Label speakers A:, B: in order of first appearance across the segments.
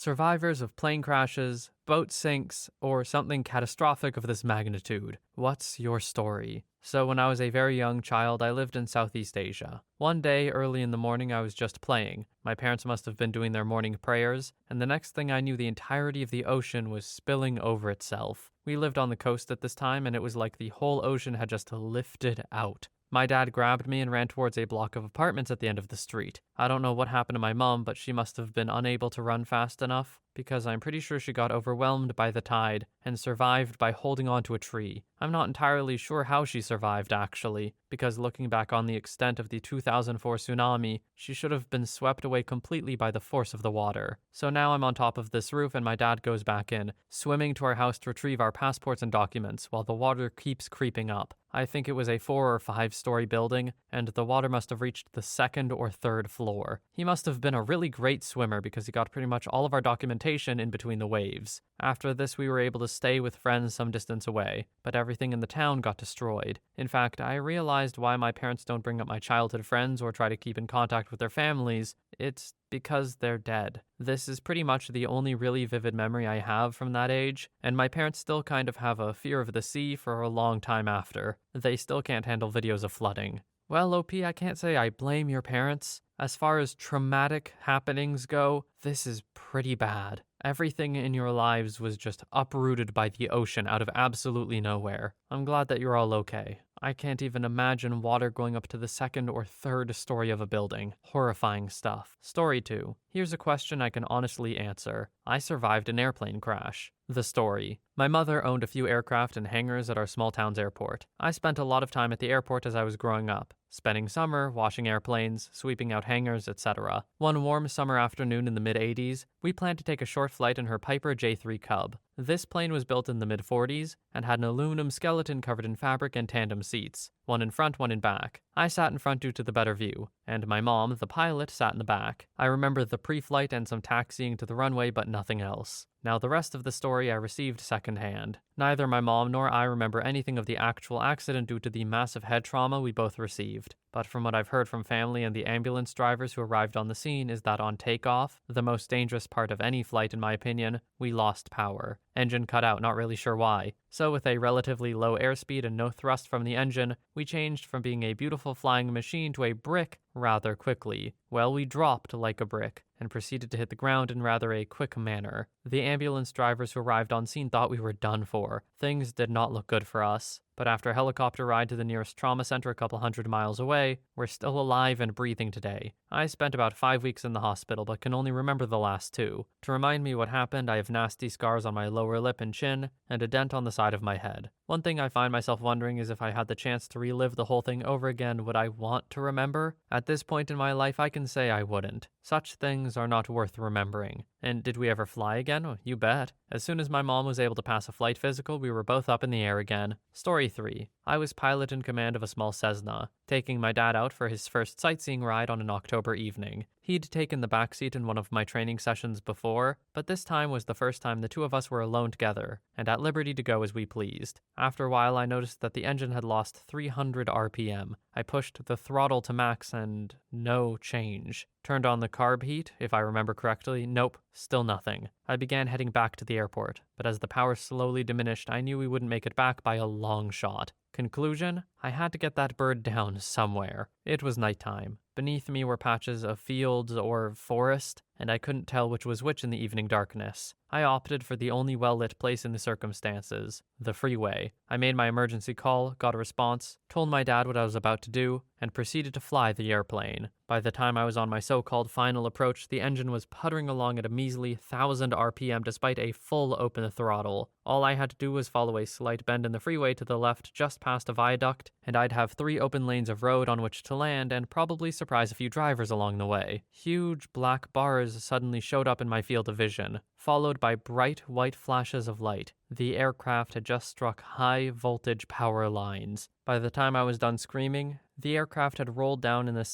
A: Survivors of plane crashes, boat sinks, or something catastrophic of this magnitude. What's your story? So when I was a very young child, I lived in Southeast Asia. One day, early in the morning, I was just playing. My parents must have been doing their morning prayers, and the next thing I knew, the entirety of the ocean was spilling over itself. We lived on the coast at this time, and it was like the whole ocean had just lifted out. My dad grabbed me and ran towards a block of apartments at the end of the street. I don't know what happened to my mom, but she must have been unable to run fast enough, because I'm pretty sure she got overwhelmed by the tide and survived by holding onto a tree. I'm not entirely sure how she survived, actually, because looking back on the extent of the 2004 tsunami, she should have been swept away completely by the force of the water. So now I'm on top of this roof and my dad goes back in, swimming to our house to retrieve our passports and documents while the water keeps creeping up. I think it was a 4 or 5 story building, and the water must have reached the 2nd or 3rd floor. He must have been a really great swimmer because he got pretty much all of our documentation in between the waves. After this, we were able to stay with friends some distance away, but everything in the town got destroyed. In fact, I realized why my parents don't bring up my childhood friends or try to keep in contact with their families. It's because they're dead. This is pretty much the only really vivid memory I have from that age, and my parents still kind of have a fear of the sea for a long time after. They still can't handle videos of flooding. Well, OP, I can't say I blame your parents. As far as traumatic happenings go, this is pretty bad. Everything in your lives was just uprooted by the ocean out of absolutely nowhere. I'm glad that you're all okay. I can't even imagine water going up to the 2nd or 3rd story of a building. Horrifying stuff. Story 2. Here's a question I can honestly answer. I survived an airplane crash. The story. My mother owned a few aircraft and hangars at our small town's airport. I spent a lot of time at the airport as I was growing up, spending summer, washing airplanes, sweeping out hangars, etc. One warm summer afternoon in the mid-80s, we planned to take a short flight in her Piper J3 Cub. This plane was built in the mid-40s and had an aluminum skeleton covered in fabric and tandem seats, one in front, one in back. I sat in front due to the better view, and my mom, the pilot, sat in the back. I remember the pre-flight and some taxiing to the runway, but nothing else. Now, the rest of the story I received secondhand. Neither my mom nor I remember anything of the actual accident due to the massive head trauma we both received. But from what I've heard from family and the ambulance drivers who arrived on the scene is that on takeoff, the most dangerous part of any flight in my opinion, we lost power. Engine cut out, not really sure why. So with a relatively low airspeed and no thrust from the engine, we changed from being a beautiful flying machine to a brick rather quickly. Well, we dropped like a brick and proceeded to hit the ground in rather a quick manner. The ambulance drivers who arrived on scene thought we were done for. Things did not look good for us. But after a helicopter ride to the nearest trauma center a couple hundred miles away, we're still alive and breathing today. I spent about 5 weeks in the hospital, but can only remember the last 2. To remind me what happened, I have nasty scars on my lower lip and chin, and a dent on the side of my head. One thing I find myself wondering is if I had the chance to relive the whole thing over again, would I want to remember? At this point in my life, I can say I wouldn't. Such things are not worth remembering. And did we ever fly again? Oh, you bet. As soon as my mom was able to pass a flight physical, we were both up in the air again. Story 3. I was pilot in command of a small Cessna, taking my dad out for his first sightseeing ride on an October evening. He'd taken the backseat in one of my training sessions before, but this time was the first time the two of us were alone together, and at liberty to go as we pleased. After a while, I noticed that the engine had lost 300 RPM. I pushed the throttle to max and no change. Turned on the carb heat, if I remember correctly. Nope, still nothing. I began heading back to the airport, but as the power slowly diminished, I knew we wouldn't make it back by a long shot. Conclusion? I had to get that bird down somewhere. It was nighttime. Beneath me were patches of fields or forest, and I couldn't tell which was which in the evening darkness. I opted for the only well-lit place in the circumstances, the freeway. I made my emergency call, got a response, told my dad what I was about to do, and proceeded to fly the airplane. By the time I was on my so-called final approach, the engine was puttering along at a measly 1,000 RPM despite a full open throttle. All I had to do was follow a slight bend in the freeway to the left just past a viaduct, and I'd have 3 open lanes of road on which to land and probably surprise a few drivers along the way. Huge black bars suddenly showed up in my field of vision, followed by bright white flashes of light. The aircraft had just struck high-voltage power lines. By the time I was done screaming, the aircraft had rolled down in a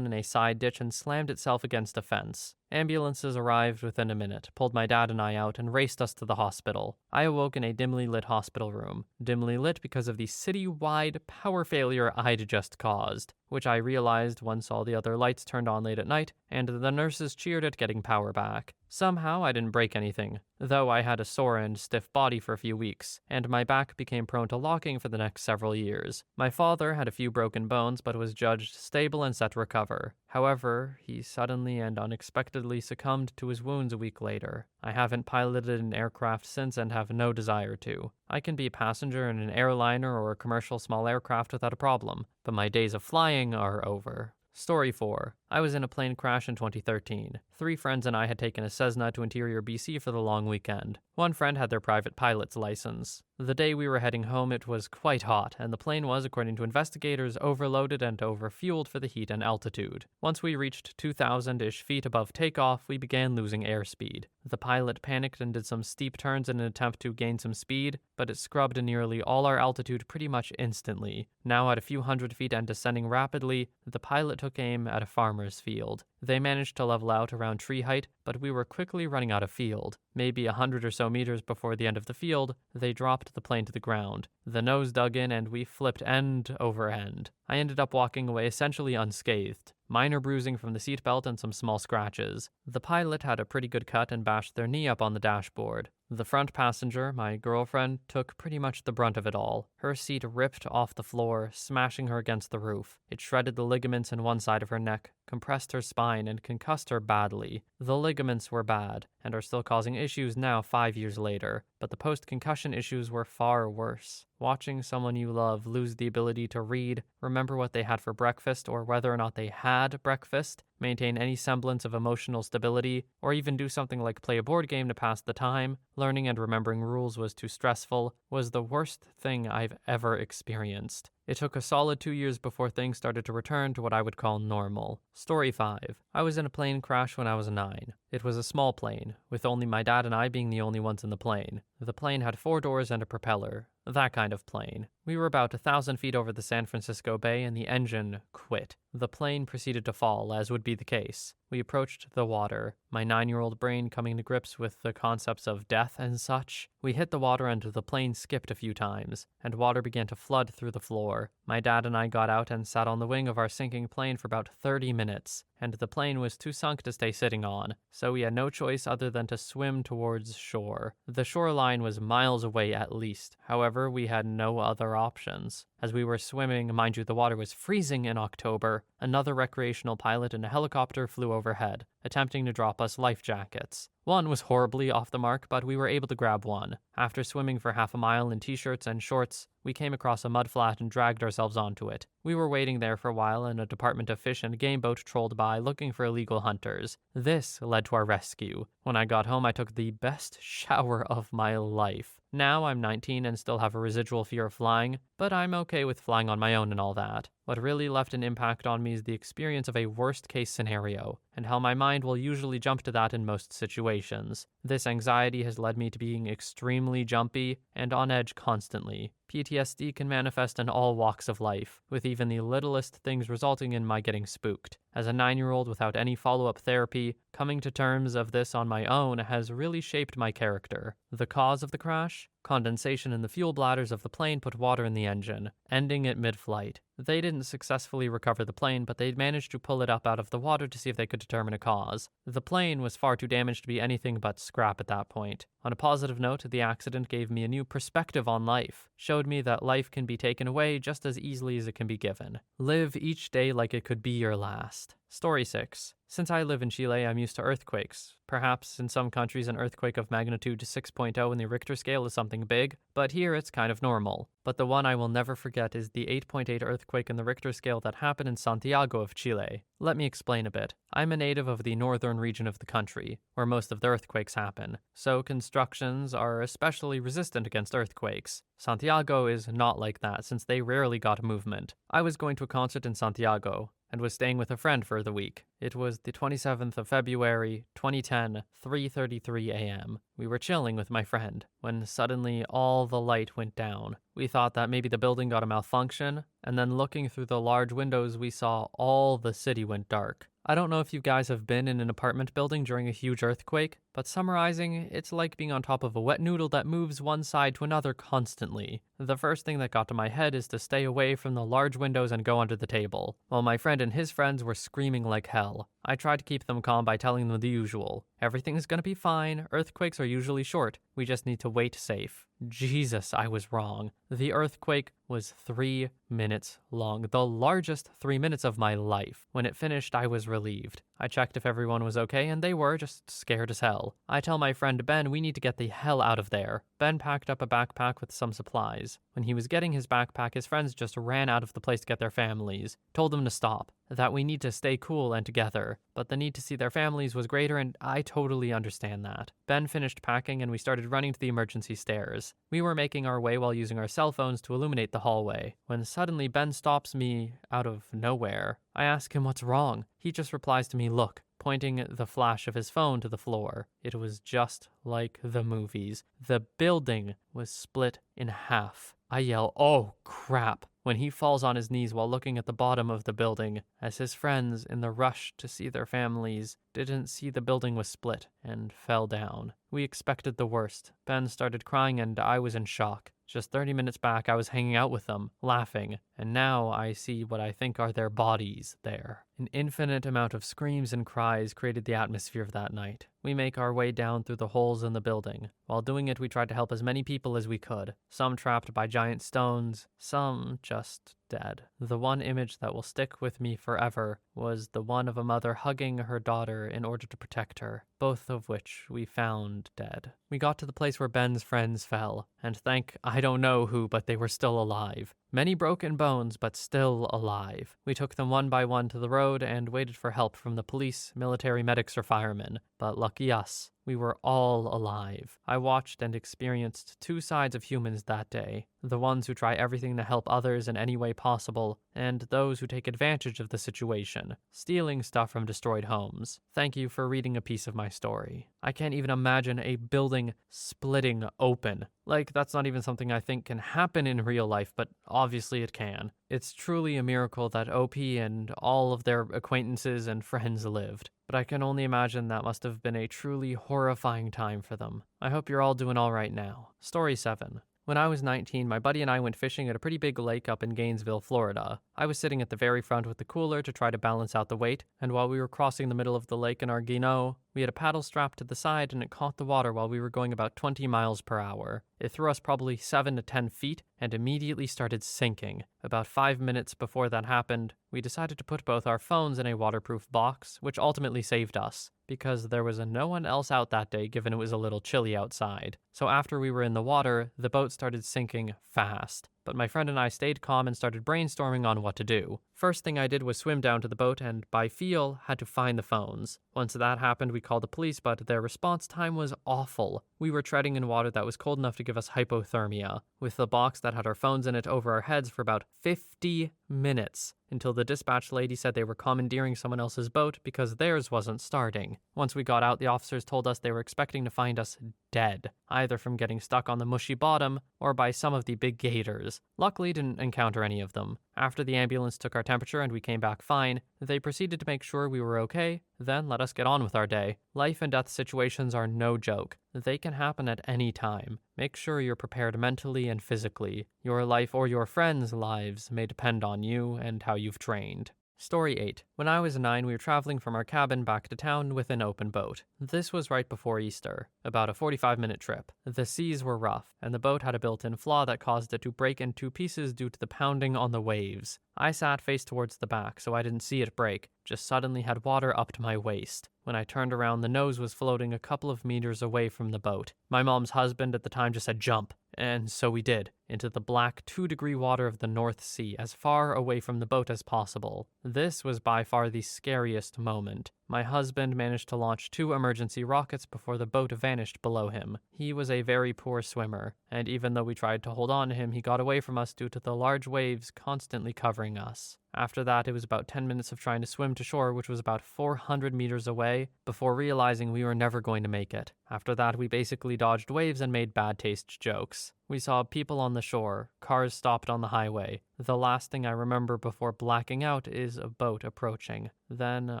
A: side ditch and slammed itself against a fence. Ambulances arrived within a minute, pulled my dad and I out, and raced us to the hospital. I awoke in a dimly lit hospital room. Dimly lit because of the city-wide power failure I'd just caused, which I realized once all the other lights turned on late at night, and the nurses cheered at getting power back. Somehow I didn't break anything, though I had a sore and stiff body for a few weeks, and my back became prone to locking for the next several years. My father had a few broken bones, but was judged stable and set to recover. However, he suddenly and unexpectedly succumbed to his wounds a week later. I haven't piloted an aircraft since and have no desire to. I can be a passenger in an airliner or a commercial small aircraft without a problem, but my days of flying are over. Story 4. I was in a plane crash in 2013. 3 friends and I had taken a Cessna to interior BC for the long weekend. One friend had their private pilot's license. The day we were heading home, it was quite hot, and the plane was, according to investigators, overloaded and overfueled for the heat and altitude. Once we reached 2,000-ish feet above takeoff, we began losing airspeed. The pilot panicked and did some steep turns in an attempt to gain some speed, but it scrubbed nearly all our altitude pretty much instantly. Now at a few hundred feet and descending rapidly, the pilot took aim at a farmer's field. They managed to level out around tree height, but we were quickly running out of field. Maybe 100 or so meters before the end of the field, they dropped the plane to the ground. The nose dug in and we flipped end over end. I ended up walking away essentially unscathed. Minor bruising from the seatbelt and some small scratches. The pilot had a pretty good cut and bashed their knee up on the dashboard. The front passenger, my girlfriend, took pretty much the brunt of it all. Her seat ripped off the floor, smashing her against the roof. It shredded the ligaments in one side of her neck, compressed her spine, and concussed her badly. The ligaments were bad, and are still causing issues now 5 years later, but the post-concussion issues were far worse. Watching someone you love lose the ability to read, remember what they had for breakfast or whether or not they had breakfast, maintain any semblance of emotional stability, or even do something like play a board game to pass the time, learning and remembering rules was too stressful, was the worst thing I've ever experienced. It took a solid 2 years before things started to return to what I would call normal. Story 5. I was in a plane crash when I was 9. It was a small plane, with only my dad and I being the only ones in the plane. The plane had 4 doors and a propeller. That kind of plane. We were about 1,000 feet over the San Francisco Bay and the engine quit. The plane proceeded to fall, as would be the case. We approached the water, my 9-year-old brain coming to grips with the concepts of death and such. We hit the water and the plane skipped a few times, and water began to flood through the floor. My dad and I got out and sat on the wing of our sinking plane for about 30 minutes, and the plane was too sunk to stay sitting on, so we had no choice other than to swim towards shore. The shoreline was miles away at least, however, we had no other options. As we were swimming, mind you, the water was freezing in October, another recreational pilot in a helicopter flew overhead, attempting to drop us life jackets. One was horribly off the mark, but we were able to grab one. After swimming for half a mile in t-shirts and shorts, we came across a mudflat and dragged ourselves onto it. We were waiting there for a while and a Department of Fish and Game boat trolled by looking for illegal hunters. This led to our rescue. When I got home, I took the best shower of my life. Now I'm 19 and still have a residual fear of flying, but I'm okay with flying on my own and all that. What really left an impact on me is the experience of a worst-case scenario, and how my mind will usually jump to that in most situations. This anxiety has led me to being extremely jumpy and on edge constantly. PTSD can manifest in all walks of life, with even the littlest things resulting in my getting spooked. As a 9-year-old without any follow-up therapy, coming to terms of this on my own has really shaped my character. The cause of the crash? Condensation in the fuel bladders of the plane put water in the engine, ending it mid-flight. They didn't successfully recover the plane, but they'd managed to pull it up out of the water to see if they could determine a cause. The plane was far too damaged to be anything but scrap at that point. On a positive note, the accident gave me a new perspective on life, showed me that life can be taken away just as easily as it can be given. Live each day like it could be your last. Story 6. Since I live in Chile, I'm used to earthquakes. Perhaps in some countries an earthquake of magnitude 6.0 in the Richter scale is something big, but here it's kind of normal. But the one I will never forget is the 8.8 earthquake in the Richter scale that happened in Santiago of Chile. Let me explain a bit. I'm a native of the northern region of the country, where most of the earthquakes happen, so constructions are especially resistant against earthquakes. Santiago is not like that since they rarely got movement. I was going to a concert in Santiago, and was staying with a friend for the week. It was the 27th of February, 2010, 3:33 a.m. We were chilling with my friend when suddenly all the light went down. We thought that maybe the building got a malfunction, and then looking through the large windows, we saw all the city went dark. I don't know if you guys have been in an apartment building during a huge earthquake, but summarizing, it's like being on top of a wet noodle that moves one side to another constantly. The first thing that got to my head is to stay away from the large windows and go under the table, while my friend and his friends were screaming like hell. I tried to keep them calm by telling them the usual. Everything's gonna be fine, earthquakes are usually short, we just need to wait safe. Jesus, I was wrong. The earthquake was 3 minutes long, the largest 3 minutes of my life. When it finished, I was relieved. I checked if everyone was okay, and they were, just scared as hell. I tell my friend Ben we need to get the hell out of there. Ben packed up a backpack with some supplies. When he was getting his backpack, his friends just ran out of the place to get their families. Told them to stop, that we need to stay cool and together. But the need to see their families was greater, and I totally understand that. Ben finished packing, and we started running to the emergency stairs. We were making our way while using our cell phones to illuminate the hallway, when suddenly Ben stops me out of nowhere. I ask him what's wrong. He just replies to me, "Look," pointing the flash of his phone to the floor. It was just like the movies. The building was split in half. I yell, "Oh, crap," when he falls on his knees while looking at the bottom of the building, as his friends, in the rush to see their families, didn't see the building was split and fell down. We expected the worst. Ben started crying and I was in shock. Just 30 minutes back, I was hanging out with them, laughing, and now I see what I think are their bodies there. An infinite amount of screams and cries created the atmosphere of that night. We make our way down through the holes in the building. While doing it, we tried to help as many people as we could, some trapped by giant stones, some just dead. The one image that will stick with me forever was the one of a mother hugging her daughter in order to protect her, both of which we found dead. We got to the place where Ben's friends fell, and thank I don't know who, but they were still alive. Many broken bones, but still alive. We took them one by one to the road and waited for help from the police, military, medics, or firemen. But lucky us, we were all alive. I watched and experienced two sides of humans that day. The ones who try everything to help others in any way possible, and those who take advantage of the situation, stealing stuff from destroyed homes. Thank you for reading a piece of my story. I can't even imagine a building splitting open. Like, that's not even something I think can happen in real life, but obviously it can. It's truly a miracle that OP and all of their acquaintances and friends lived. But I can only imagine that must have been a truly horrifying time for them. I hope you're all doing all right now. Story 7. When I was 19, my buddy and I went fishing at a pretty big lake up in Gainesville, Florida. I was sitting at the very front with the cooler to try to balance out the weight, and while we were crossing the middle of the lake in our guinea, we had a paddle strapped to the side and it caught the water while we were going about 20 miles per hour. It threw us probably 7 to 10 feet and immediately started sinking. About 5 minutes before that happened, we decided to put both our phones in a waterproof box, which ultimately saved us, because there was no one else out that day given it was a little chilly outside. So after we were in the water, the boat started sinking fast. But my friend and I stayed calm and started brainstorming on what to do. First thing I did was swim down to the boat and, by feel, had to find the phones. Once that happened, we called the police, but their response time was awful. We were treading in water that was cold enough to give us hypothermia, with the box that had our phones in it over our heads for about 50 minutes, until the dispatch lady said they were commandeering someone else's boat because theirs wasn't starting. Once we got out, the officers told us they were expecting to find us dead, either from getting stuck on the mushy bottom or by some of the big gators. Luckily, didn't encounter any of them. After the ambulance took our temperature and we came back fine, they proceeded to make sure we were okay, then let us get on with our day. Life and death situations are no joke. They can happen at any time. Make sure you're prepared mentally and physically. Your life or your friends' lives may depend on you and how you've trained. Story 8. When I was 9, we were traveling from our cabin back to town with an open boat. This was right before Easter, about a 45-minute trip. The seas were rough, and the boat had a built-in flaw that caused it to break in two pieces due to the pounding on the waves. I sat face towards the back, so I didn't see it break, just suddenly had water up to my waist. When I turned around, the nose was floating a couple of meters away from the boat. My mom's husband at the time just said, "Jump." And so we did. into the black 2-degree water of the North Sea, as far away from the boat as possible. This was by far the scariest moment. My husband managed to launch 2 emergency rockets before the boat vanished below him. He was a very poor swimmer, and even though we tried to hold on to him, he got away from us due to the large waves constantly covering us. After that, it was about 10 minutes of trying to swim to shore, which was about 400 meters away, before realizing we were never going to make it. After that, we basically dodged waves and made bad taste jokes. We saw people on the shore, cars stopped on the highway. The last thing I remember before blacking out is a boat approaching. Then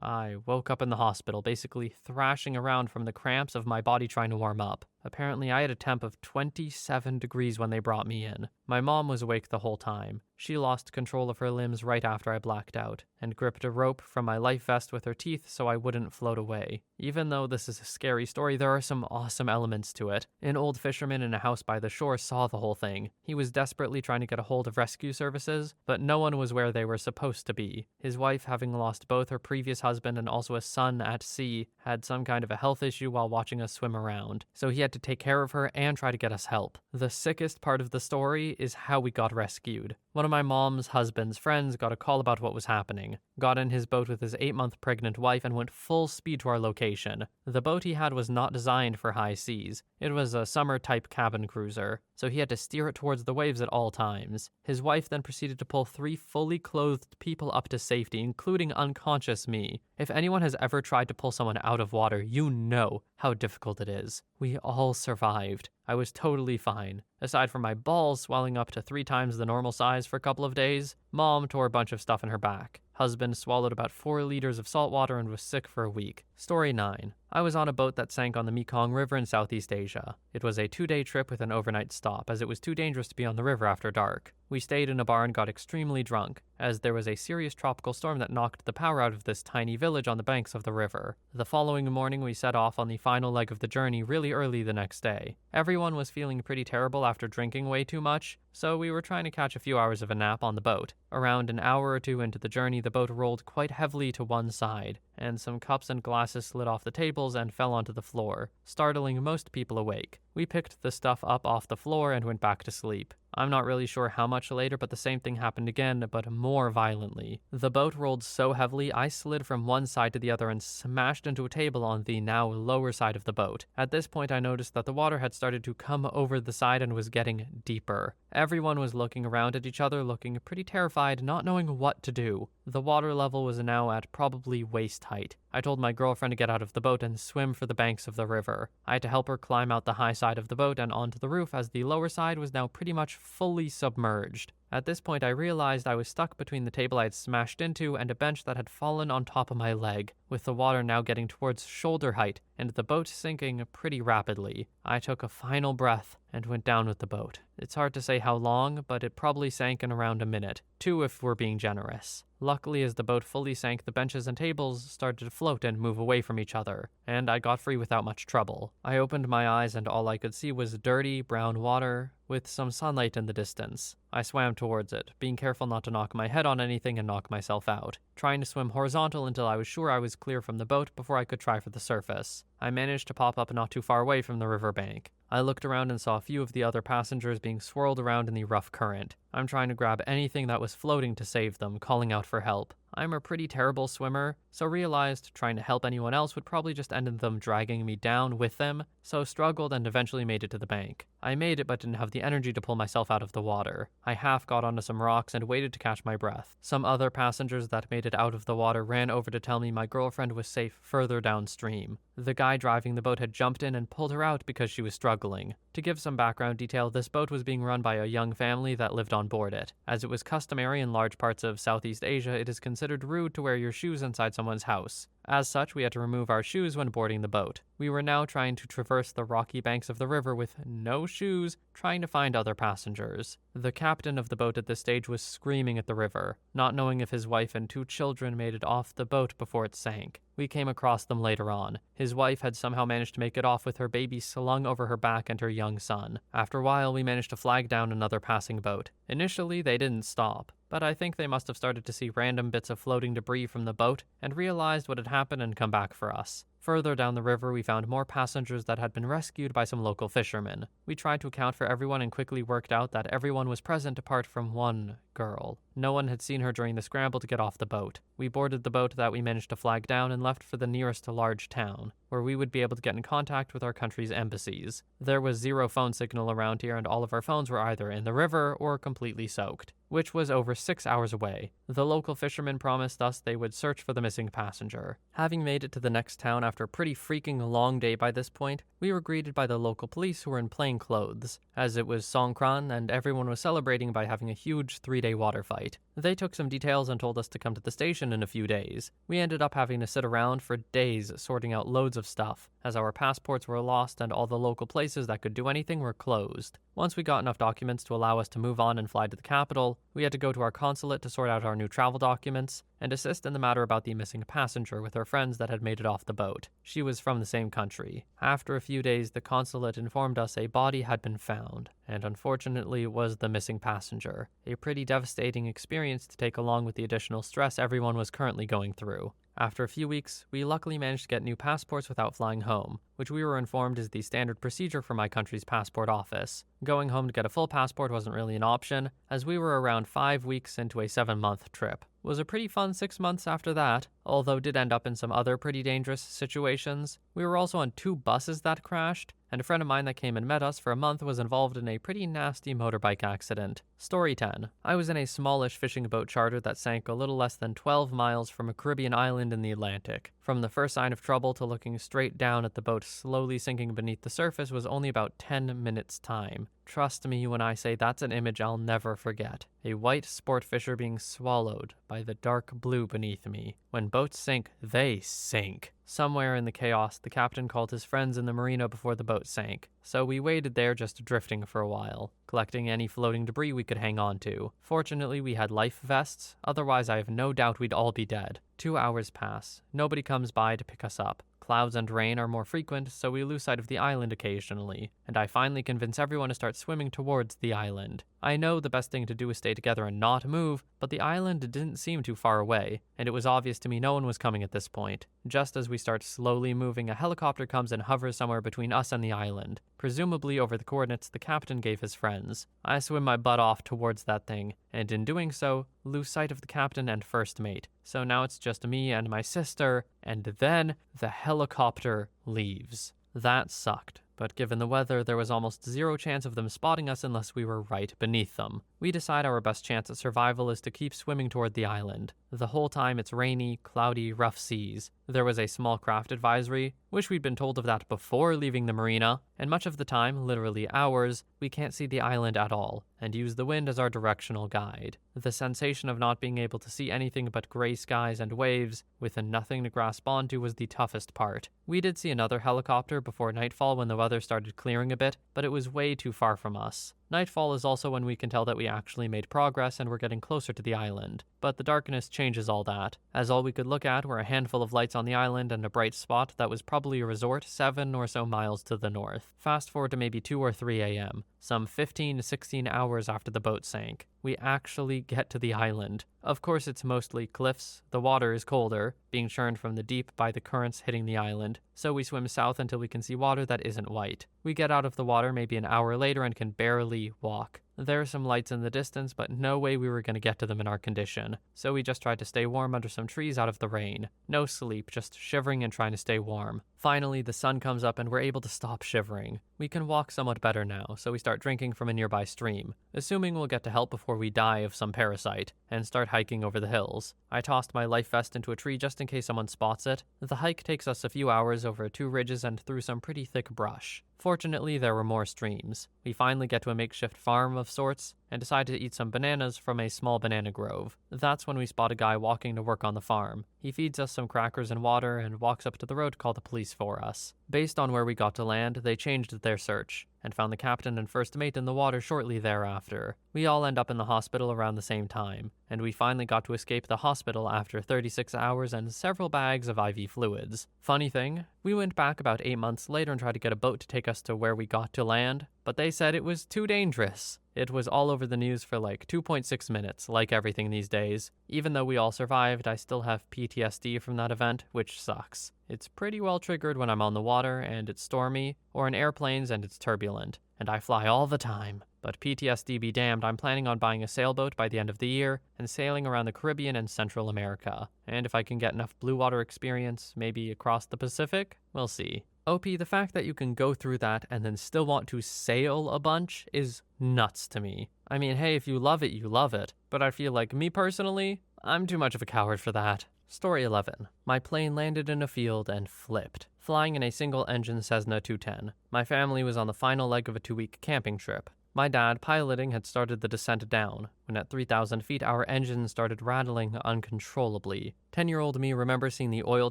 A: I woke up in the hospital, basically thrashing around from the cramps of my body trying to warm up. Apparently, I had a temp of 27 degrees when they brought me in. My mom was awake the whole time. She lost control of her limbs right after I blacked out, and gripped a rope from my life vest with her teeth so I wouldn't float away. Even though this is a scary story, there are some awesome elements to it. An old fisherman in a house by the shore saw the whole thing. He was desperately trying to get a hold of rescue services, but no one was where they were supposed to be. His wife, having lost both her previous husband and also a son at sea, had some kind of a health issue while watching us swim around, so he had to take care of her and try to get us help. The sickest part of the story is how we got rescued. One of my mom's husband's friends got a call about what was happening, got in his boat with his 8-month pregnant wife and went full speed to our location. The boat he had was not designed for high seas. It was a summer-type cabin cruiser, so he had to steer it towards the waves at all times. His wife then proceeded to pull 3 fully clothed people up to safety, including unconscious me. If anyone has ever tried to pull someone out of water, you know how difficult it is. We all survived. I was totally fine. Aside from my balls swelling up to 3 times the normal size for a couple of days, Mom tore a bunch of stuff in her back. Husband swallowed about 4 liters of salt water and was sick for a week. Story 9. I was on a boat that sank on the Mekong River in Southeast Asia. It was a 2-day trip with an overnight stop, as it was too dangerous to be on the river after dark. We stayed in a bar and got extremely drunk, as there was a serious tropical storm that knocked the power out of this tiny village on the banks of the river. The following morning, we set off on the final leg of the journey really early the next day. Everyone was feeling pretty terrible after drinking way too much, so we were trying to catch a few hours of a nap on the boat. Around an hour or 2 into the journey, the boat rolled quite heavily to one side, and some cups and glasses slid off the tables and fell onto the floor, startling most people awake. We picked the stuff up off the floor and went back to sleep. I'm not really sure how much later, but the same thing happened again, but more violently. The boat rolled so heavily, I slid from one side to the other and smashed into a table on the now lower side of the boat. At this point, I noticed that the water had started to come over the side and was getting deeper. Everyone was looking around at each other, looking pretty terrified, not knowing what to do. The water level was now at probably waist height. I told my girlfriend to get out of the boat and swim for the banks of the river. I had to help her climb out the high side of the boat and onto the roof, as the lower side was now pretty much fully submerged. At this point, I realized I was stuck between the table I had smashed into and a bench that had fallen on top of my leg, with the water now getting towards shoulder height and the boat sinking pretty rapidly. I took a final breath and went down with the boat. It's hard to say how long, but it probably sank in around a minute, 2 if we're being generous. Luckily, as the boat fully sank, the benches and tables started to float and move away from each other, and I got free without much trouble. I opened my eyes and all I could see was dirty, brown water with some sunlight in the distance. I swam towards it, being careful not to knock my head on anything and knock myself out, trying to swim horizontal until I was sure I was clear from the boat before I could try for the surface. I managed to pop up not too far away from the riverbank. I looked around and saw a few of the other passengers being swirled around in the rough current. I'm trying to grab anything that was floating to save them, calling out for help. I'm a pretty terrible swimmer, so realized trying to help anyone else would probably just end in them dragging me down with them, so struggled and eventually made it to the bank. I made it but didn't have the energy to pull myself out of the water. I half got onto some rocks and waited to catch my breath. Some other passengers that made it out of the water ran over to tell me my girlfriend was safe further downstream. The guy driving the boat had jumped in and pulled her out because she was struggling. To give some background detail, this boat was being run by a young family that lived on board it. As it was customary in large parts of Southeast Asia, it is considered rude to wear your shoes inside someone's house. As such, we had to remove our shoes when boarding the boat. We were now trying to traverse the rocky banks of the river with no shoes, trying to find other passengers. The captain of the boat at this stage was screaming at the river, not knowing if his wife and 2 children made it off the boat before it sank. We came across them later on. His wife had somehow managed to make it off with her baby slung over her back and her young son. After a while, we managed to flag down another passing boat. Initially, they didn't stop, but I think they must have started to see random bits of floating debris from the boat and realized what had happened and come back for us. Further down the river, we found more passengers that had been rescued by some local fishermen. We tried to account for everyone and quickly worked out that everyone was present apart from one girl. No one had seen her during the scramble to get off the boat. We boarded the boat that we managed to flag down and left for the nearest large town, where we would be able to get in contact with our country's embassies. There was zero phone signal around here, and all of our phones were either in the river or completely soaked, which was over 6 hours away. The local fishermen promised us they would search for the missing passenger. Having made it to the next town after a pretty freaking long day by this point, we were greeted by the local police who were in plain clothes, as it was Songkran and everyone was celebrating by having a huge 3-day water fight. They took some details and told us to come to the station in a few days. We ended up having to sit around for days sorting out loads of stuff, as our passports were lost and all the local places that could do anything were closed. Once we got enough documents to allow us to move on and fly to the capital, we had to go to our consulate to sort out our new travel documents and assist in the matter about the missing passenger with her friends that had made it off the boat. She was from the same country. After a few days, the consulate informed us a body had been found, and unfortunately was the missing passenger. A pretty devastating experience to take along with the additional stress everyone was currently going through. After a few weeks, we luckily managed to get new passports without flying home, which we were informed is the standard procedure for my country's passport office. Going home to get a full passport wasn't really an option, as we were around 5 weeks into a 7-month trip. It was a pretty fun 6 months after that, although did end up in some other pretty dangerous situations. We were also on 2 buses that crashed, and a friend of mine that came and met us for a month was involved in a pretty nasty motorbike accident. Story 10. I was in a smallish fishing boat charter that sank a little less than 12 miles from a Caribbean island in the Atlantic. From the first sign of trouble to looking straight down at the boat slowly sinking beneath the surface was only about 10 minutes time. Trust me when I say that's an image I'll never forget. A white sport fisher being swallowed by the dark blue beneath me. When boats sink, they sink. Somewhere in the chaos, the captain called his friends in the marina before the boat sank, so we waited there just drifting for a while, collecting any floating debris we could hang on to. Fortunately, we had life vests, otherwise I have no doubt we'd all be dead. 2 hours pass. Nobody comes by to pick us up. Clouds and rain are more frequent, so we lose sight of the island occasionally, and I finally convince everyone to start swimming towards the island. I know the best thing to do is stay together and not move, but the island didn't seem too far away, and it was obvious to me no one was coming at this point. Just as we start slowly moving, a helicopter comes and hovers somewhere between us and the island, presumably over the coordinates the captain gave his friends. I swim my butt off towards that thing, and in doing so, lose sight of the captain and first mate. So now it's just me and my sister, and then the helicopter leaves. That sucked. But given the weather, there was almost zero chance of them spotting us unless we were right beneath them. We decide our best chance at survival is to keep swimming toward the island. The whole time it's rainy, cloudy, rough seas. There was a small craft advisory. Wish we'd been told of that before leaving the marina. And much of the time, literally hours, we can't see the island at all, and use the wind as our directional guide. The sensation of not being able to see anything but gray skies and waves, with nothing to grasp onto, was the toughest part. We did see another helicopter before nightfall when the weather started clearing a bit, but it was way too far from us. Nightfall is also when we can tell that we actually made progress and we're getting closer to the island. But the darkness changes all that, as all we could look at were a handful of lights on the island and a bright spot that was probably a resort 7 or so miles to the north. Fast forward to maybe 2 or 3 a.m., some 15 to 16 hours after the boat sank. We actually get to the island. Of course, it's mostly cliffs. The water is colder, being churned from the deep by the currents hitting the island, so we swim south until we can see water that isn't white. We get out of the water maybe an hour later and can barely walk. There are some lights in the distance, but no way we were going to get to them in our condition, so we just tried to stay warm under some trees out of the rain. No sleep, just shivering and trying to stay warm. Finally, the sun comes up and we're able to stop shivering. We can walk somewhat better now, so we start drinking from a nearby stream, assuming we'll get to help before we die of some parasite, and start hiking over the hills. I tossed my life vest into a tree just in case someone spots it. The hike takes us a few hours over 2 ridges and through some pretty thick brush. Fortunately, there were more streams. We finally get to a makeshift farm of sorts, and decide to eat some bananas from a small banana grove. That's when we spot a guy walking to work on the farm. He feeds us some crackers and water and walks up to the road to call the police for us. Based on where we got to land, they changed their search, and found the captain and first mate in the water shortly thereafter. We all end up in the hospital around the same time, and we finally got to escape the hospital after 36 hours and several bags of IV fluids. Funny thing, we went back about 8 months later and tried to get a boat to take us to where we got to land, but they said it was too dangerous. It was all over the news for like 2.6 minutes, like everything these days. Even though we all survived, I still have PTSD from that event, which sucks. It's pretty well triggered when I'm on the water and it's stormy, or in airplanes and it's turbulent, and I fly all the time. But PTSD be damned, I'm planning on buying a sailboat by the end of the year and sailing around the Caribbean and Central America. And if I can get enough blue water experience, maybe across the Pacific, we'll see. OP, the fact that you can go through that and then still want to sail a bunch is nuts to me. I mean, hey, if you love it, you love it. But I feel like, me personally, I'm too much of a coward for that. Story 11. My plane landed in a field and flipped, flying in a single-engine Cessna 210. My family was on the final leg of a 2-week camping trip. My dad, piloting, had started the descent down, when at 3,000 feet our engine started rattling uncontrollably. 10-year-old me remembers seeing the oil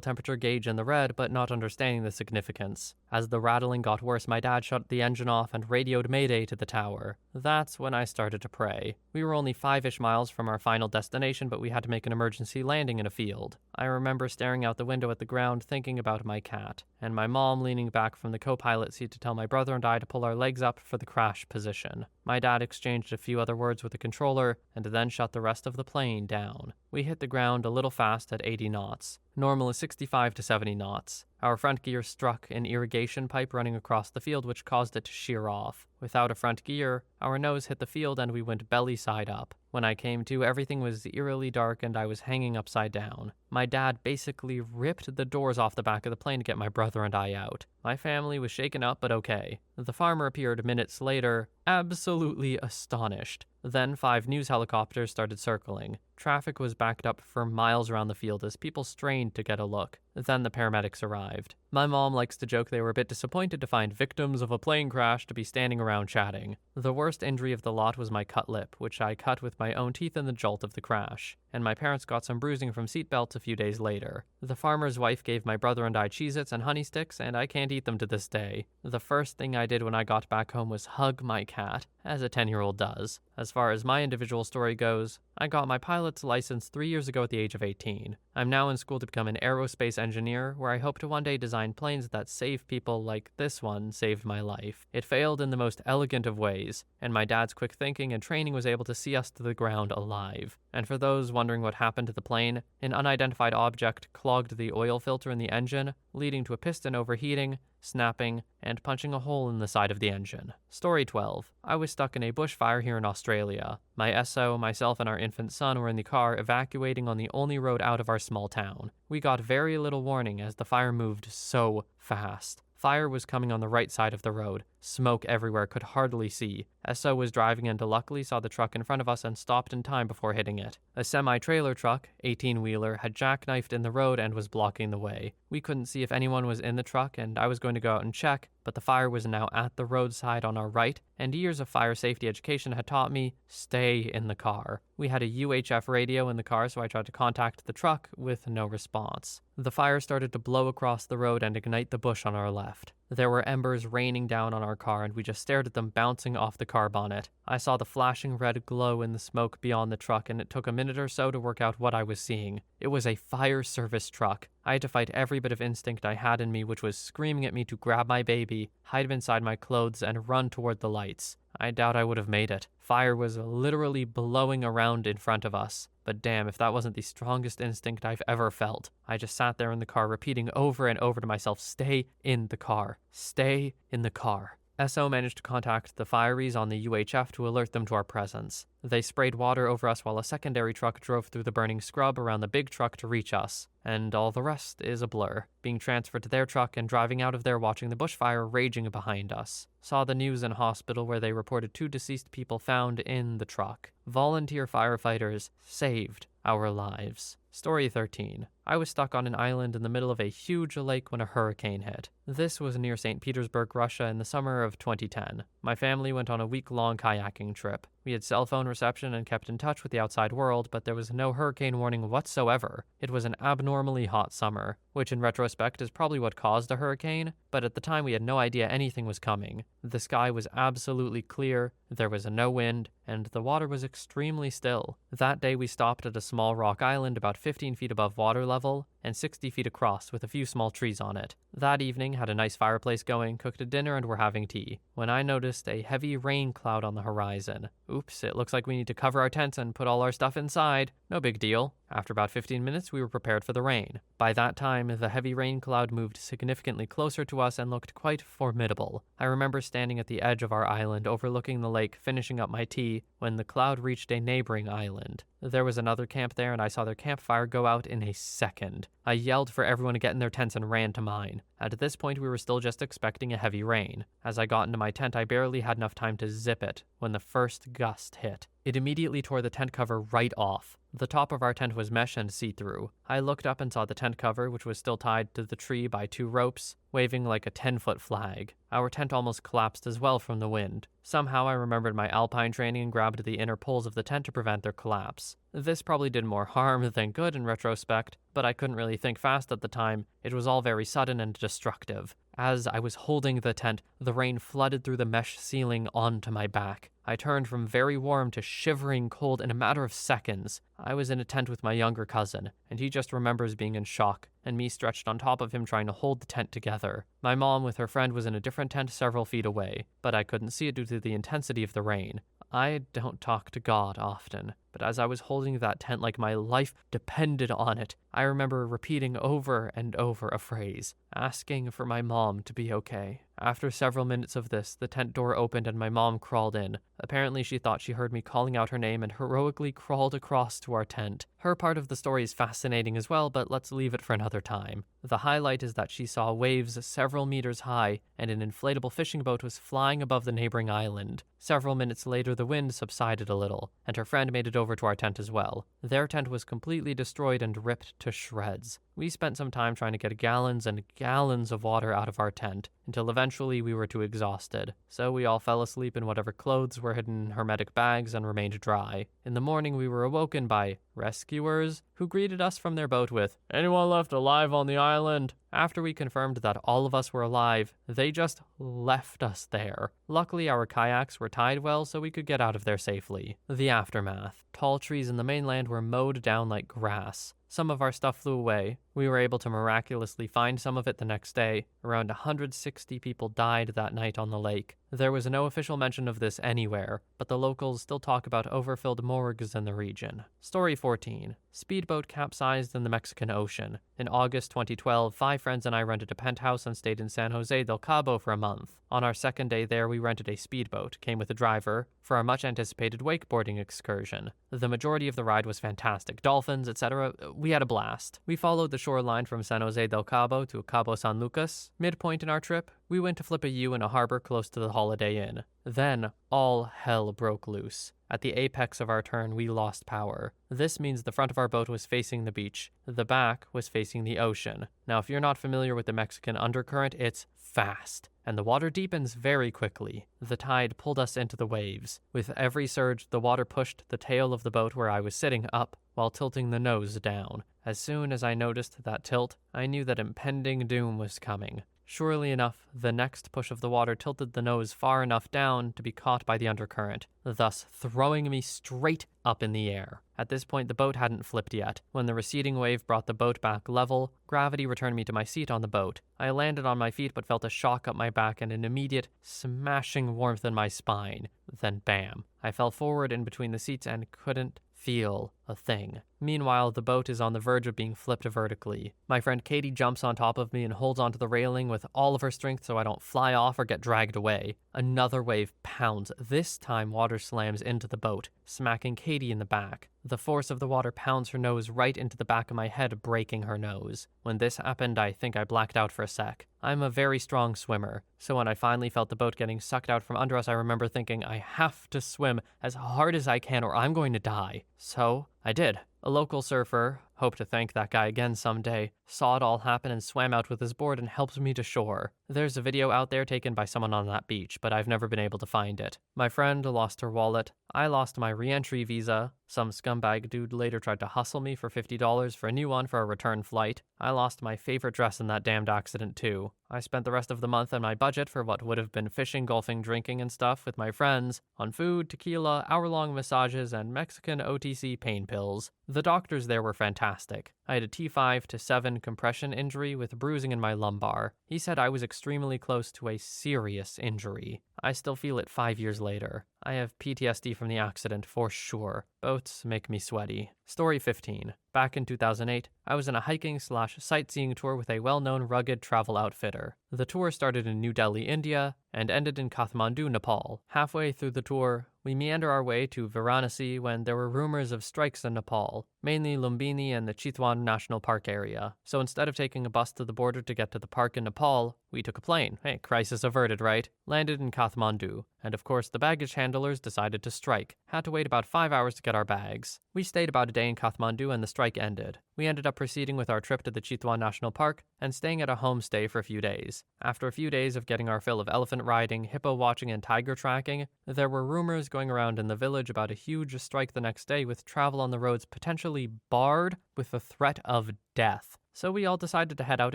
A: temperature gauge in the red but not understanding the significance. As the rattling got worse, my dad shut the engine off and radioed Mayday to the tower. That's when I started to pray. We were only 5-ish miles from our final destination, but we had to make an emergency landing in a field. I remember staring out the window at the ground thinking about my cat, and my mom leaning back from the co-pilot seat to tell my brother and I to pull our legs up for the crash position. My dad exchanged a few other words with the controller and then shut the rest of the plane down. We hit the ground a little fast at 80 knots. Normal is 65 to 70 knots. Our front gear struck an irrigation pipe running across the field, which caused it to shear off. Without a front gear, our nose hit the field and we went belly side up. When I came to, everything was eerily dark and I was hanging upside down. My dad basically ripped the doors off the back of the plane to get my brother and I out. My family was shaken up, but okay. The farmer appeared minutes later, absolutely astonished. Then 5 news helicopters started circling. Traffic was backed up for miles around the field as people strained to get a look. Then the paramedics arrived. My mom likes to joke they were a bit disappointed to find victims of a plane crash to be standing around chatting. The worst injury of the lot was my cut lip, which I cut with my own teeth in the jolt of the crash. And my parents got some bruising from seatbelts a few days later. The farmer's wife gave my brother and I Cheez-Its and honey sticks, and I can't eat them to this day. The first thing I did when I got back home was hug my cat, as a 10-year-old does. As far as my individual story goes, I got my pilot's license 3 years ago at the age of 18. I'm now in school to become an aerospace engineer, where I hope to one day design planes that save people like this one saved my life. It failed in the most elegant of ways, and my dad's quick thinking and training was able to see us to the ground alive. And for those wondering what happened to the plane, an unidentified object clogged the oil filter in the engine, leading to a piston overheating, snapping, and punching a hole in the side of the engine. Story 12. I was stuck in a bushfire here in Australia. My SO, myself, and our infant son were in the car evacuating on the only road out of our small town. We got very little warning as the fire moved so fast. Fire was coming on the right side of the road. Smoke everywhere, could hardly see. SO was driving and luckily saw the truck in front of us and stopped in time before hitting it. A semi-trailer truck, 18-wheeler, had jackknifed in the road and was blocking the way. We couldn't see if anyone was in the truck and I was going to go out and check, but the fire was now at the roadside on our right, and years of fire safety education had taught me, stay in the car. We had a UHF radio in the car, so I tried to contact the truck with no response. The fire started to blow across the road and ignite the bush on our left. There were embers raining down on our car, and we just stared at them bouncing off the car bonnet. I saw the flashing red glow in the smoke beyond the truck, and it took a minute or so to work out what I was seeing. It was a fire service truck. I had to fight every bit of instinct I had in me, which was screaming at me to grab my baby, hide him inside my clothes, and run toward the lights. I doubt I would have made it. Fire was literally blowing around in front of us. But damn, if that wasn't the strongest instinct I've ever felt. I just sat there in the car repeating over and over to myself, stay in the car. Stay in the car. SO managed to contact the fireys on the UHF to alert them to our presence. They sprayed water over us while a secondary truck drove through the burning scrub around the big truck to reach us. And all the rest is a blur. Being transferred to their truck and driving out of there watching the bushfire raging behind us. Saw the news in hospital where they reported 2 deceased people found in the truck. Volunteer firefighters saved our lives. Story 13. I was stuck on an island in the middle of a huge lake when a hurricane hit. This was near St. Petersburg, Russia in the summer of 2010. My family went on a week-long kayaking trip. We had cell phone reception and kept in touch with the outside world, but there was no hurricane warning whatsoever. It was an abnormally hot summer, which in retrospect is probably what caused a hurricane, but at the time we had no idea anything was coming. The sky was absolutely clear, there was no wind, and the water was extremely still. That day we stopped at a small rock island about 15 feet above water level, and 60 feet across with a few small trees on it. That evening, had a nice fireplace going, cooked a dinner, and were having tea, when I noticed a heavy rain cloud on the horizon. Oops, it looks like we need to cover our tents and put all our stuff inside. No big deal. After about 15 minutes, we were prepared for the rain. By that time, the heavy rain cloud moved significantly closer to us and looked quite formidable. I remember standing at the edge of our island overlooking the lake, finishing up my tea, when the cloud reached a neighboring island. There was another camp there, and I saw their campfire go out in a second. I yelled for everyone to get in their tents and ran to mine. At this point, we were still just expecting a heavy rain. As I got into my tent, I barely had enough time to zip it when the first gust hit. It immediately tore the tent cover right off. The top of our tent was mesh and see-through. I looked up and saw the tent cover, which was still tied to the tree by 2 ropes, waving like a 10-foot flag. Our tent almost collapsed as well from the wind. Somehow I remembered my alpine training and grabbed the inner poles of the tent to prevent their collapse. This probably did more harm than good in retrospect, but I couldn't really think fast at the time. It was all very sudden and destructive. As I was holding the tent, the rain flooded through the mesh ceiling onto my back. I turned from very warm to shivering cold in a matter of seconds. I was in a tent with my younger cousin, and he just remembers being in shock, and me stretched on top of him trying to hold the tent together. My mom with her friend was in a different tent several feet away, but I couldn't see it due to the intensity of the rain. I don't talk to God often, but as I was holding that tent like my life depended on it, I remember repeating over and over a phrase, asking for my mom to be okay. After several minutes of this, the tent door opened and my mom crawled in. Apparently she thought she heard me calling out her name and heroically crawled across to our tent. Her part of the story is fascinating as well, but let's leave it for another time. The highlight is that she saw waves several meters high and an inflatable fishing boat was flying above the neighboring island. Several minutes later, the wind subsided a little, and her friend made it over to our tent as well. Their tent was completely destroyed and ripped to shreds. We spent some time trying to get gallons and gallons of water out of our tent, until eventually we were too exhausted. So we all fell asleep in whatever clothes were hidden in hermetic bags and remained dry. In the morning, we were awoken by rescuers who greeted us from their boat with, "Anyone left alive on the island?" After we confirmed that all of us were alive, they just left us there. Luckily, our kayaks were tied well so we could get out of there safely. The aftermath. Tall trees in the mainland were mowed down like grass. Some of our stuff flew away. We were able to miraculously find some of it the next day. Around 160 people died that night on the lake. There was no official mention of this anywhere, but the locals still talk about overfilled morgues in the region. Story 14. Speedboat capsized in the Mexican Ocean. In August 2012, 5 friends and I rented a penthouse and stayed in San Jose del Cabo for a month. On our second day there, we rented a speedboat, came with a driver, for our much-anticipated wakeboarding excursion. The majority of the ride was fantastic. Dolphins, etc. We had a blast. We followed the shoreline from San Jose del Cabo to Cabo San Lucas. Midpoint in our trip, we went to flip a U in a harbor close to the Holiday Inn. Then, all hell broke loose. At the apex of our turn, we lost power. This means the front of our boat was facing the beach. The back was facing the ocean. Now, if you're not familiar with the Mexican undercurrent, it's fast, and the water deepens very quickly. The tide pulled us into the waves. With every surge, the water pushed the tail of the boat where I was sitting up, while tilting the nose down. As soon as I noticed that tilt, I knew that impending doom was coming. Surely enough, the next push of the water tilted the nose far enough down to be caught by the undercurrent, thus throwing me straight up in the air. At this point, the boat hadn't flipped yet. When the receding wave brought the boat back level, gravity returned me to my seat on the boat. I landed on my feet but felt a shock up my back and an immediate, smashing warmth in my spine. Then bam, I fell forward in between the seats and couldn't feel a thing. Meanwhile, the boat is on the verge of being flipped vertically. My friend Katie jumps on top of me and holds onto the railing with all of her strength so I don't fly off or get dragged away. Another wave pounds. This time, water slams into the boat, smacking Katie in the back. The force of the water pounds her nose right into the back of my head, breaking her nose. When this happened, I think I blacked out for a sec. I'm a very strong swimmer, so when I finally felt the boat getting sucked out from under us, I remember thinking, I have to swim as hard as I can or I'm going to die. So I did. A local surfer, hope to thank that guy again someday, saw it all happen and swam out with his board and helped me to shore. There's a video out there taken by someone on that beach, but I've never been able to find it. My friend lost her wallet. I lost my re-entry visa. Some scumbag dude later tried to hustle me for $50 for a new one for a return flight. I lost my favorite dress in that damned accident too. I spent the rest of the month and my budget for what would have been fishing, golfing, drinking, and stuff with my friends on food, tequila, hour-long massages, and Mexican OTC pain pills. The doctors there were fantastic. fantastic. I had a T5 to 7 compression injury with bruising in my lumbar. He said I was extremely close to a serious injury. I still feel it 5 years later. I have PTSD from the accident for sure. Boats make me sweaty. Story 15. Back in 2008, I was on a hiking/sightseeing tour with a well-known rugged travel outfitter. The tour started in New Delhi, India, and ended in Kathmandu, Nepal. Halfway through the tour, we meander our way to Varanasi when there were rumors of strikes in Nepal, mainly Lumbini and the Chitwan National Park area. So instead of taking a bus to the border to get to the park in Nepal, we took a plane. Hey, crisis averted, right? Landed in Kathmandu. And of course, the baggage handlers decided to strike. Had to wait about 5 hours to get our bags. We stayed about a day in Kathmandu and the strike ended. We ended up proceeding with our trip to the Chitwan National Park and staying at a homestay for a few days. After a few days of getting our fill of elephant riding, hippo watching, and tiger tracking, there were rumors going around in the village about a huge strike the next day with travel on the roads potentially barred with the threat of death. So we all decided to head out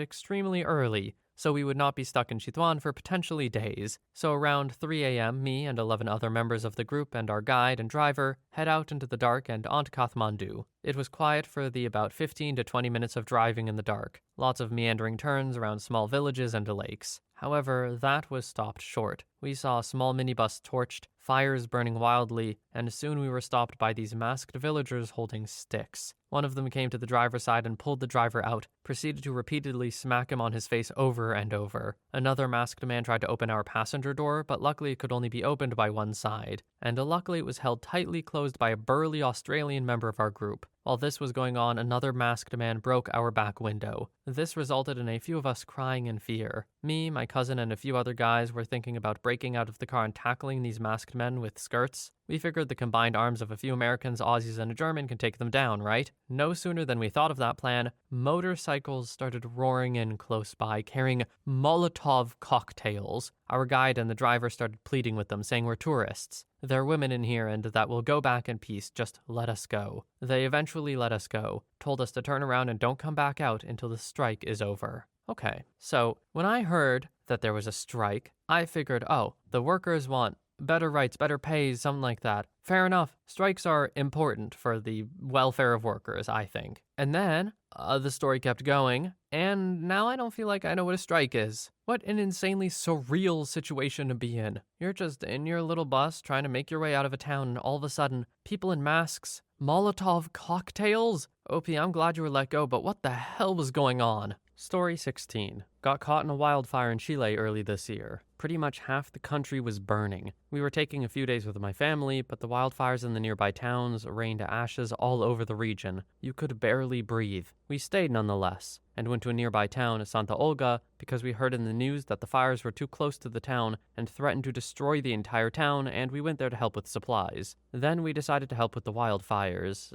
A: extremely early, so we would not be stuck in Chitwan for potentially days. So around 3 a.m., me and 11 other members of the group and our guide and driver head out into the dark and onto Kathmandu. It was quiet for the about 15 to 20 minutes of driving in the dark. Lots of meandering turns around small villages and lakes. However, that was stopped short. We saw a small minibus torched, fires burning wildly, and soon we were stopped by these masked villagers holding sticks. One of them came to the driver's side and pulled the driver out, proceeded to repeatedly smack him on his face over and over. Another masked man tried to open our passenger door, but luckily it could only be opened by one side. And luckily it was held tightly closed by a burly Australian member of our group. While this was going on, another masked man broke our back window. This resulted in a few of us crying in fear. Me, my cousin, and a few other guys were thinking about breaking out of the car and tackling these masked men with skirts. We figured the combined arms of a few Americans, Aussies, and a German can take them down, right? No sooner than we thought of that plan, motorcycles started roaring in close by, carrying Molotov cocktails. Our guide and the driver started pleading with them, saying we're tourists. There are women in here and that we'll go back in peace, just let us go. They eventually let us go, told us to turn around and don't come back out until the strike is over. Okay, so when I heard that there was a strike, I figured, oh, the workers want better rights, better pays, something like that. Fair enough. Strikes are important for the welfare of workers, I think. And then the story kept going, and now I don't feel like I know what a strike is. What an insanely surreal situation to be in. You're just in your little bus trying to make your way out of a town, and all of a sudden, people in masks, Molotov cocktails? OP, I'm glad you were let go, but what the hell was going on? Story 16. Got caught in a wildfire in Chile early this year. Pretty much half the country was burning. We were taking a few days with my family, but the wildfires in the nearby towns rained ashes all over the region. You could barely breathe. We stayed nonetheless, and went to a nearby town, Santa Olga, because we heard in the news that the fires were too close to the town and threatened to destroy the entire town, and we went there to help with supplies. Then we decided to help with the wildfires,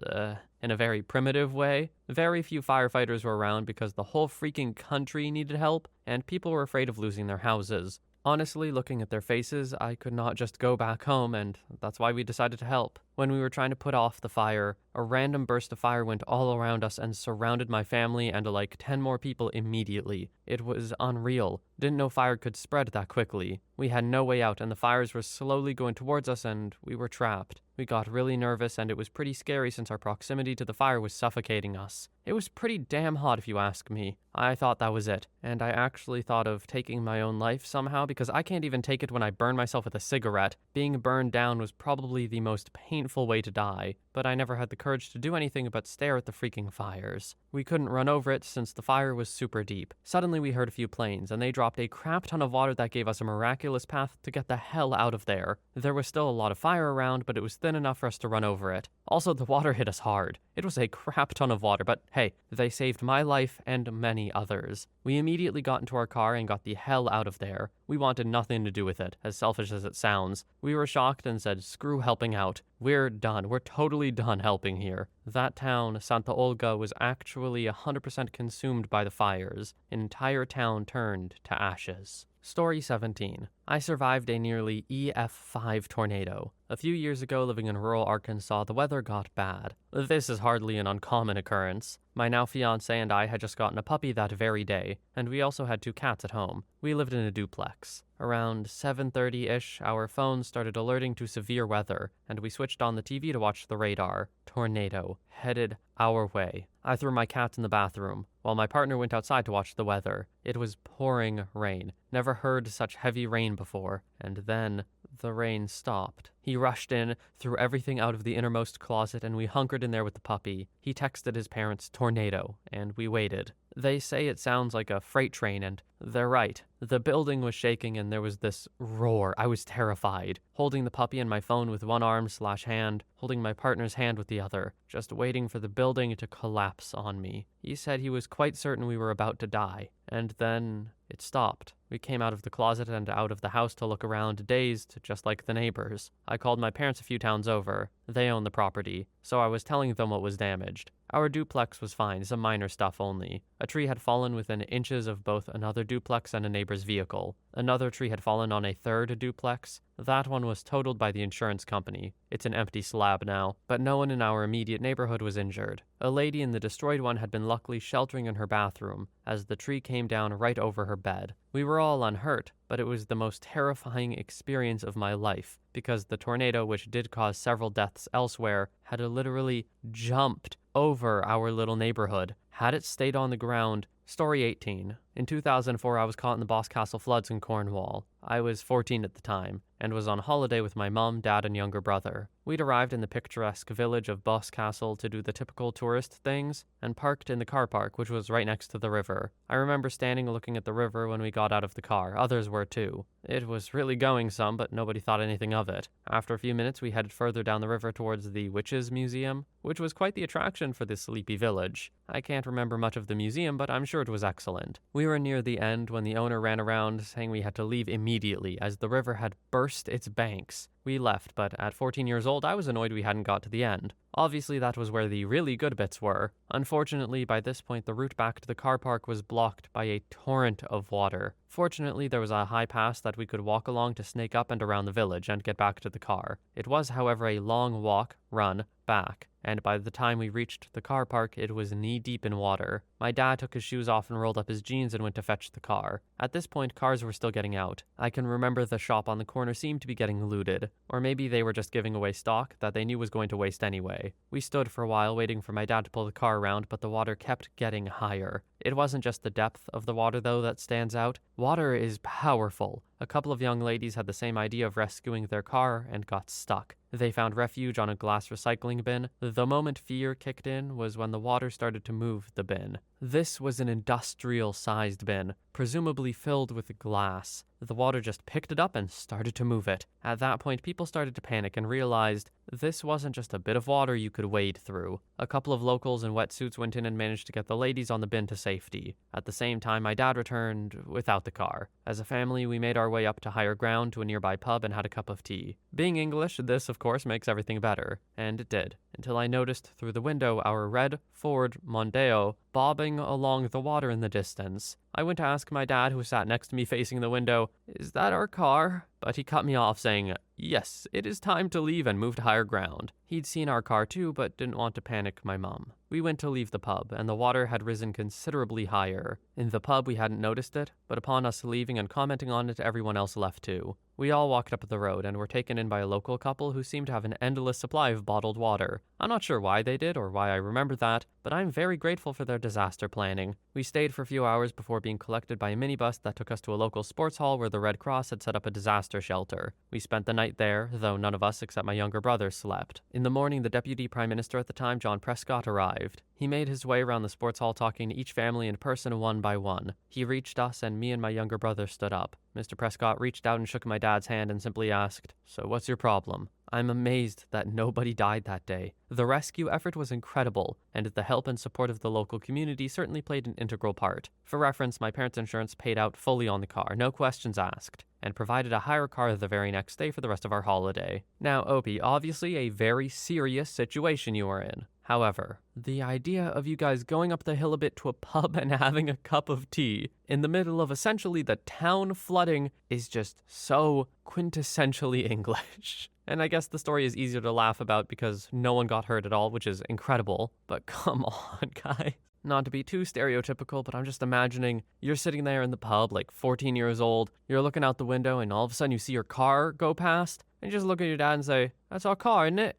A: in a very primitive way. Very few firefighters were around because the whole freaking country needed help, and people were afraid of losing their houses. Honestly, looking at their faces, I could not just go back home, and that's why we decided to help. When we were trying to put off the fire, a random burst of fire went all around us and surrounded my family and like 10 more people immediately. It was unreal. Didn't know fire could spread that quickly. We had no way out, and the fires were slowly going towards us, and we were trapped. We got really nervous, and it was pretty scary since our proximity to the fire was suffocating us. It was pretty damn hot if you ask me. I thought that was it, and I actually thought of taking my own life somehow because I can't even take it when I burn myself with a cigarette. Being burned down was probably the most painful way to die, but I never had the courage to do anything but stare at the freaking fires. We couldn't run over it since the fire was super deep. Suddenly we heard a few planes, and they dropped a crap ton of water that gave us a miraculous path to get the hell out of there. There was still a lot of fire around, but it was thin enough for us to run over it. Also, the water hit us hard. It was a crap ton of water, but hey, they saved my life and many others. We immediately got into our car and got the hell out of there. We wanted nothing to do with it, as selfish as it sounds. We were shocked and said, screw helping out. We're done. We're totally done helping here. That town, Santa Olga, was actually 100% consumed by the fires. An entire town turned to ashes. Story 17. I survived a nearly EF5 tornado. A few years ago, living in rural Arkansas, the weather got bad. This is hardly an uncommon occurrence. My now fiancé and I had just gotten a puppy that very day, and we also had 2 cats at home. We lived in a duplex. Around 7:30-ish, our phones started alerting to severe weather, and we switched on the TV to watch the radar. Tornado headed our way. I threw my cat in the bathroom, while my partner went outside to watch the weather. It was pouring rain. Never heard such heavy rain before. And then the rain stopped. He rushed in, threw everything out of the innermost closet, and we hunkered in there with the puppy. He texted his parents, "Tornado," and we waited. They say it sounds like a freight train, and they're right. The building was shaking and there was this roar. I was terrified, holding the puppy and my phone with one arm/hand, holding my partner's hand with the other, just waiting for the building to collapse on me. He said he was quite certain we were about to die, and then it stopped. We came out of the closet and out of the house to look around, dazed, just like the neighbors. I called my parents a few towns over. They own the property, so I was telling them what was damaged. Our duplex was fine, some minor stuff only. A tree had fallen within inches of both another duplex and a neighbor's vehicle. Another tree had fallen on a third duplex. That one was totaled by the insurance company. It's an empty slab now, but no one in our immediate neighborhood was injured. A lady in the destroyed one had been luckily sheltering in her bathroom, as the tree came down right over her bed. We were all unhurt, but it was the most terrifying experience of my life, because the tornado, which did cause several deaths elsewhere, had literally jumped over our little neighborhood. Had it stayed on the ground. Story 18. In 2004, I was caught in the Boscastle floods in Cornwall. I was 14 at the time, and was on holiday with my mum, dad, and younger brother. We'd arrived in the picturesque village of Boscastle to do the typical tourist things, and parked in the car park, which was right next to the river. I remember standing looking at the river when we got out of the car. Others were too. It was really going some, but nobody thought anything of it. After a few minutes, we headed further down the river towards the Witches' Museum, which was quite the attraction for this sleepy village. I can't remember much of the museum, but I'm sure it was excellent. We were near the end when the owner ran around saying we had to leave immediately as the river had burst its banks. We left, but at 14 years old, I was annoyed we hadn't got to the end. Obviously, that was where the really good bits were. Unfortunately, by this point, the route back to the car park was blocked by a torrent of water. Fortunately, there was a high pass that we could walk along to snake up and around the village and get back to the car. It was, however, a long walk, run, back, and by the time we reached the car park, it was knee-deep in water. My dad took his shoes off and rolled up his jeans and went to fetch the car. At this point, cars were still getting out. I can remember the shop on the corner seemed to be getting looted, or maybe they were just giving away stock that they knew was going to waste anyway. We stood for a while waiting for my dad to pull the car around, but the water kept getting higher. It wasn't just the depth of the water, though, that stands out. Water is powerful. A couple of young ladies had the same idea of rescuing their car and got stuck. They found refuge on a glass recycling bin. The moment fear kicked in was when the water started to move the bin. This was an industrial-sized bin, presumably filled with glass. The water just picked it up and started to move it. At that point, people started to panic and realized this wasn't just a bit of water you could wade through. A couple of locals in wetsuits went in and managed to get the ladies on the bin to safety. At the same time, my dad returned without the car. As a family, we made our way up to higher ground to a nearby pub and had a cup of tea. Being English, this, of course, makes everything better. And it did, until I noticed through the window our red Ford Mondeo bobbing along the water in the distance. I went to ask my dad, who sat next to me facing the window, "Is that our car?" But he cut me off saying, "Yes, it is time to leave," and move to higher ground. He'd seen our car too, but didn't want to panic my mum. We went to leave the pub, and the water had risen considerably higher. In the pub, we hadn't noticed it, but upon us leaving and commenting on it, everyone else left too. We all walked up the road and were taken in by a local couple who seemed to have an endless supply of bottled water. I'm not sure why they did or why I remember that, but I'm very grateful for their disaster planning. We stayed for a few hours before being collected by a minibus that took us to a local sports hall where the Red Cross had set up a disaster shelter. We spent the night there, though none of us except my younger brother slept. In the morning, the Deputy Prime Minister at the time, John Prescott, arrived. He made his way around the sports hall talking to each family in person one by one. He reached us and me and my younger brother stood up. Mr. Prescott reached out and shook my dad's hand and simply asked, "So what's your problem?" I'm amazed that nobody died that day. The rescue effort was incredible, and the help and support of the local community certainly played an integral part. For reference, my parents' insurance paid out fully on the car, no questions asked, and provided a hire car the very next day for the rest of our holiday. Now, Opie, obviously a very serious situation you are in. However, the idea of you guys going up the hill a bit to a pub and having a cup of tea in the middle of essentially the town flooding is just so quintessentially English. And I guess the story is easier to laugh about because no one got hurt at all, which is incredible. But come on, guys. Not to be too stereotypical, but I'm just imagining you're sitting there in the pub, like 14 years old, you're looking out the window, and all of a sudden you see your car go past, and you just look at your dad and say, "That's our car, isn't it?"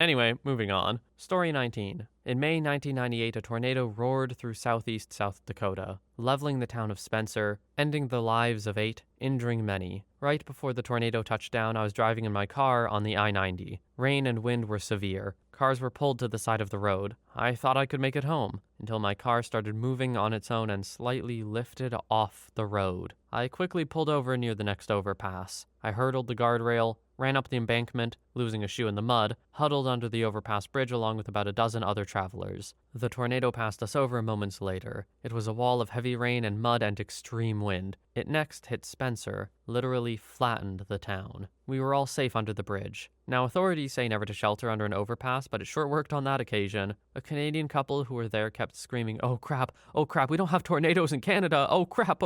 A: Anyway, moving on. Story 19. In May 1998, a tornado roared through southeast South Dakota, leveling the town of Spencer, ending the lives of 8, injuring many. Right before the tornado touched down, I was driving in my car on the I-90. Rain and wind were severe. Cars were pulled to the side of the road. I thought I could make it home, until my car started moving on its own and slightly lifted off the road. I quickly pulled over near the next overpass. I hurdled the guardrail, ran up the embankment, losing a shoe in the mud, huddled under the overpass bridge along with about a dozen other travelers. The tornado passed us over moments later. It was a wall of heavy rain and mud and extreme wind. It next hit Spencer, literally flattened the town. We were all safe under the bridge. Now, authorities say never to shelter under an overpass, but it sure worked on that occasion. A Canadian couple who were there kept screaming, oh crap, we don't have tornadoes in Canada, oh crap,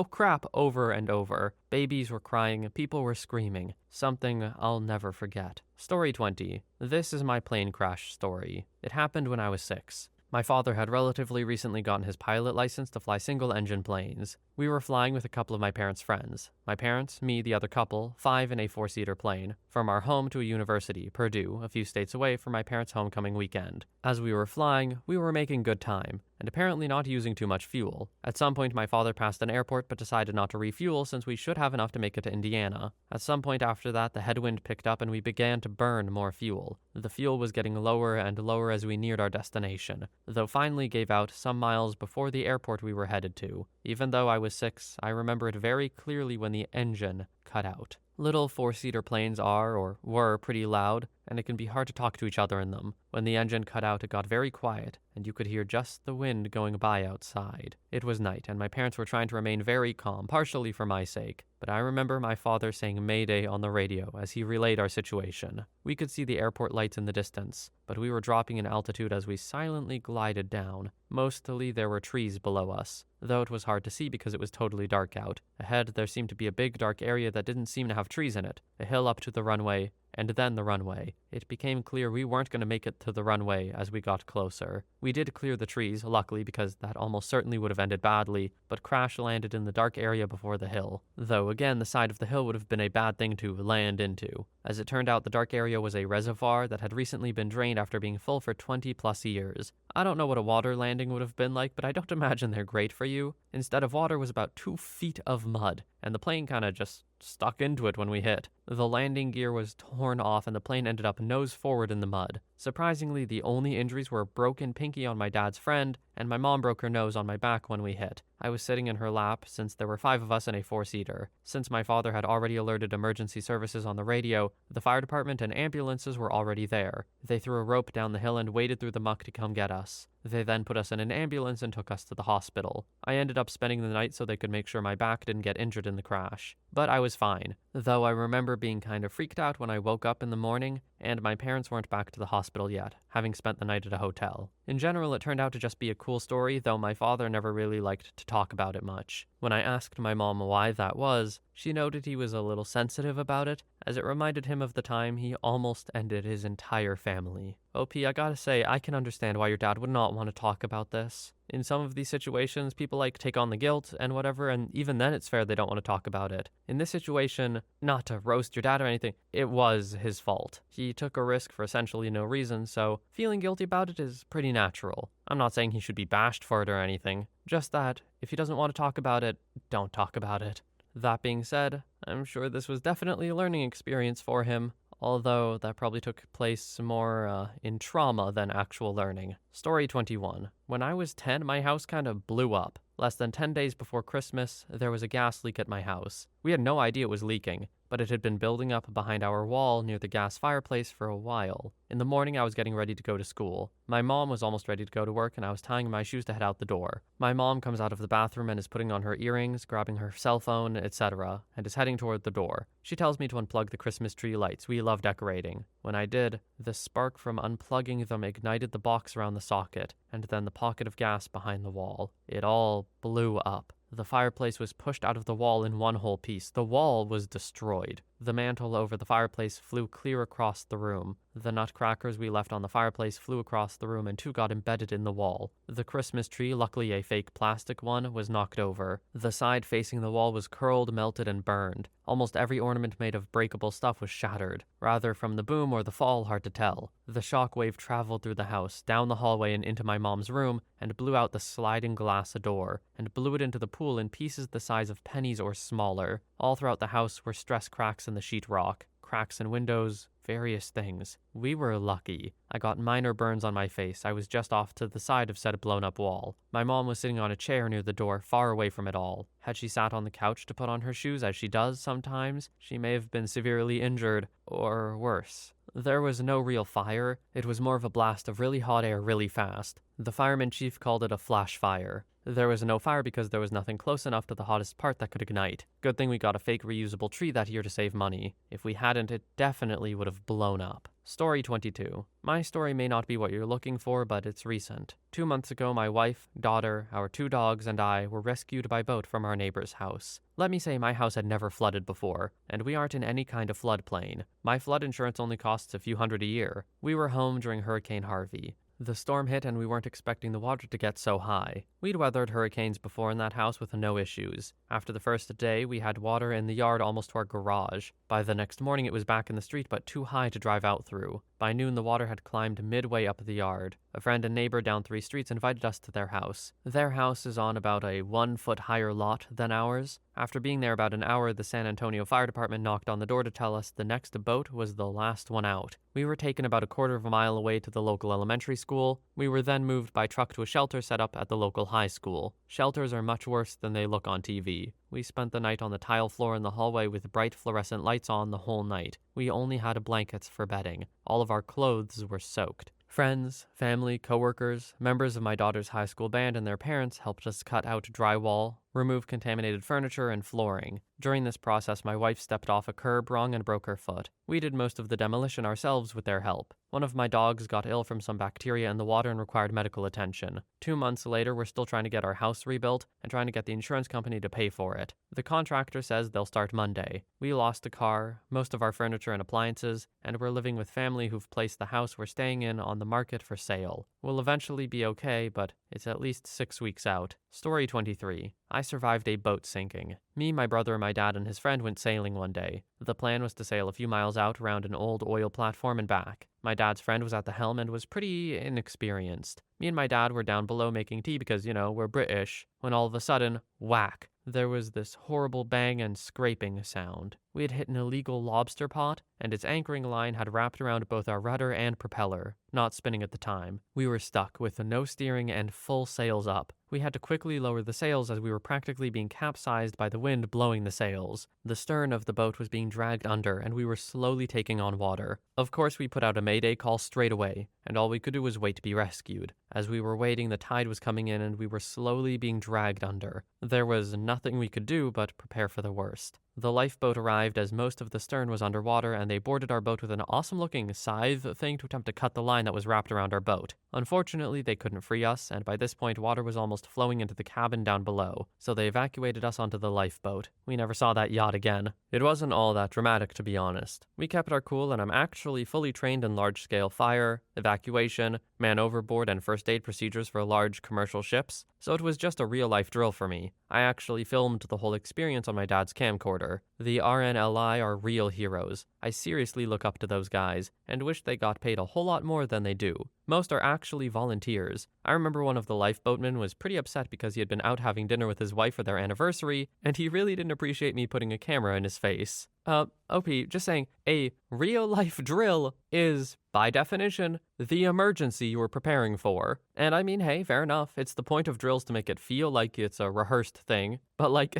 A: over and over. Babies were crying, people were screaming. Something I'll never forget. Story 20. This is my plane crash story. It happened when I was 6. My father had relatively recently gotten his pilot license to fly single-engine planes. We were flying with a couple of my parents' friends. My parents, me, the other couple, 5 in a 4-seater plane, from our home to a university, Purdue, a few states away for my parents' homecoming weekend. As we were flying, we were making good time, and apparently not using too much fuel. At some point, my father passed an airport but decided not to refuel since we should have enough to make it to Indiana. At some point after that, the headwind picked up and we began to burn more fuel. The fuel was getting lower and lower as we neared our destination, though finally gave out some miles before the airport we were headed to. Even though I was 6, I remember it very clearly when the engine cut out. Little 4-seater planes are, or were, pretty loud, and it can be hard to talk to each other in them. When the engine cut out, it got very quiet, and you could hear just the wind going by outside. It was night, and my parents were trying to remain very calm, partially for my sake. But I remember my father saying Mayday on the radio as he relayed our situation. We could see the airport lights in the distance, but we were dropping in altitude as we silently glided down. Mostly there were trees below us, though it was hard to see because it was totally dark out. Ahead, there seemed to be a big dark area that didn't seem to have trees in it, a hill up to the runway, and then the runway. It became clear we weren't going to make it to the runway as we got closer. We did clear the trees, luckily, because that almost certainly would have ended badly, but crash landed in the dark area before the hill. Though, again, the side of the hill would have been a bad thing to land into. As it turned out, the dark area was a reservoir that had recently been drained after being full for 20+ years. I don't know what a water landing would have been like, but I don't imagine they're great for you. Instead of water was about 2 feet of mud, and the plane kind of just stuck into it when we hit. The landing gear was torn off and the plane ended up nose forward in the mud. Surprisingly, the only injuries were a broken pinky on my dad's friend, and my mom broke her nose on my back when we hit. I was sitting in her lap since there were 5 of us in a 4-seater. Since my father had already alerted emergency services on the radio, the fire department and ambulances were already there. They threw a rope down the hill and waded through the muck to come get us. They then put us in an ambulance and took us to the hospital. I ended up spending the night so they could make sure my back didn't get injured in the crash. But I was fine, though I remember being kind of freaked out when I woke up in the morning, and my parents weren't back to the hospital yet, having spent the night at a hotel. In general, it turned out to just be a cool story, though my father never really liked to talk about it much. When I asked my mom why that was, she noted he was a little sensitive about it, as it reminded him of the time he almost ended his entire family. OP, I gotta say, I can understand why your dad would not want to talk about this. In some of these situations, people take on the guilt and whatever, and even then it's fair they don't want to talk about it. In this situation, not to roast your dad or anything, it was his fault. He took a risk for essentially no reason, so feeling guilty about it is pretty natural. I'm not saying he should be bashed for it or anything, just that if he doesn't want to talk about it, don't talk about it. That being said, I'm sure this was definitely a learning experience for him, although that probably took place more in trauma than actual learning. Story 21. When I was 10, my house kind of blew up. Less than 10 days before Christmas, there was a gas leak at my house. We had no idea it was leaking, but it had been building up behind our wall near the gas fireplace for a while. In the morning, I was getting ready to go to school. My mom was almost ready to go to work, and I was tying my shoes to head out the door. My mom comes out of the bathroom and is putting on her earrings, grabbing her cell phone, etc., and is heading toward the door. She tells me to unplug the Christmas tree lights. We love decorating. When I did, the spark from unplugging them ignited the box around the socket, and then the pocket of gas behind the wall. It all blew up. The fireplace was pushed out of the wall in one whole piece. The wall was destroyed. The mantle over the fireplace flew clear across the room. The nutcrackers we left on the fireplace flew across the room and two got embedded in the wall. The Christmas tree, luckily a fake plastic one, was knocked over. The side facing the wall was curled, melted, and burned. Almost every ornament made of breakable stuff was shattered. Rather from the boom or the fall, hard to tell. The shock wave traveled through the house, down the hallway and into my mom's room, and blew out the sliding glass door, and blew it into the pool in pieces the size of pennies or smaller. All throughout the house were stress cracks in the sheetrock, cracks in windows, various things. We were lucky. I got minor burns on my face. I was just off to the side of said blown-up wall. My mom was sitting on a chair near the door, far away from it all. Had she sat on the couch to put on her shoes, as she does sometimes, she may have been severely injured, or worse. There was no real fire. It was more of a blast of really hot air really fast. The fireman chief called it a flash fire. There was no fire because there was nothing close enough to the hottest part that could ignite. Good thing we got a fake reusable tree that year to save money. If we hadn't, it definitely would have blown up. Story 22. My story may not be what you're looking for, but it's recent. 2 months ago, my wife, daughter, our 2 dogs, and I were rescued by boat from our neighbor's house. Let me say my house had never flooded before, and we aren't in any kind of floodplain. My flood insurance only costs a few $100 a year. We were home during Hurricane Harvey. The storm hit and we weren't expecting the water to get so high. We'd weathered hurricanes before in that house with no issues. After the first day, we had water in the yard almost to our garage. By the next morning, it was back in the street but too high to drive out through. By noon, the water had climbed midway up the yard. A friend and neighbor down 3 streets invited us to their house. Their house is on about a 1 foot higher lot than ours. After being there about an hour, the San Antonio Fire Department knocked on the door to tell us the next boat was the last one out. We were taken about a quarter of a mile away to the local elementary school. We were then moved by truck to a shelter set up at the local high school. Shelters are much worse than they look on TV. We spent the night on the tile floor in the hallway with bright fluorescent lights on the whole night. We only had blankets for bedding. All of our clothes were soaked. Friends, family, coworkers, members of my daughter's high school band and their parents helped us cut out drywall, remove contaminated furniture and flooring. During this process, my wife stepped off a curb wrong and broke her foot. We did most of the demolition ourselves with their help. One of my dogs got ill from some bacteria in the water and required medical attention. 2 months later, we're still trying to get our house rebuilt and trying to get the insurance company to pay for it. The contractor says they'll start Monday. We lost a car, most of our furniture and appliances, and we're living with family who've placed the house we're staying in on the market for sale. We'll eventually be okay, but it's at least 6 weeks out. Story 23. I survived a boat sinking. Me, my brother, my dad, and his friend went sailing one day. The plan was to sail a few miles out around an old oil platform and back. My dad's friend was at the helm and was pretty inexperienced. Me and my dad were down below making tea because, we're British, when all of a sudden, whack, there was this horrible bang and scraping sound. We had hit an illegal lobster pot, and its anchoring line had wrapped around both our rudder and propeller, not spinning at the time. We were stuck with no steering and full sails up. We had to quickly lower the sails as we were practically being capsized by the wind blowing the sails. The stern of the boat was being dragged under, and we were slowly taking on water. Of course, we put out a mayday call straight away, and all we could do was wait to be rescued. As we were waiting, the tide was coming in, and we were slowly being dragged under. There was nothing we could do but prepare for the worst. The lifeboat arrived as most of the stern was underwater, and they boarded our boat with an awesome-looking scythe thing to attempt to cut the line that was wrapped around our boat. Unfortunately, they couldn't free us, and by this point, water was almost flowing into the cabin down below, so they evacuated us onto the lifeboat. We never saw that yacht again. It wasn't all that dramatic, to be honest. We kept our cool, and I'm actually fully trained in large-scale fire, evacuation, man overboard, and first aid procedures for large commercial ships, so it was just a real-life drill for me. I actually filmed the whole experience on my dad's camcorder. The RNLI are real heroes. I seriously look up to those guys, and wish they got paid a whole lot more than they do. Most are actually volunteers. I remember one of the lifeboatmen was pretty upset because he had been out having dinner with his wife for their anniversary, and he really didn't appreciate me putting a camera in his face. OP, just saying, a real-life drill is, by definition, the emergency you were preparing for. And I mean, hey, fair enough. It's the point of drills to make it feel like it's a rehearsed thing. But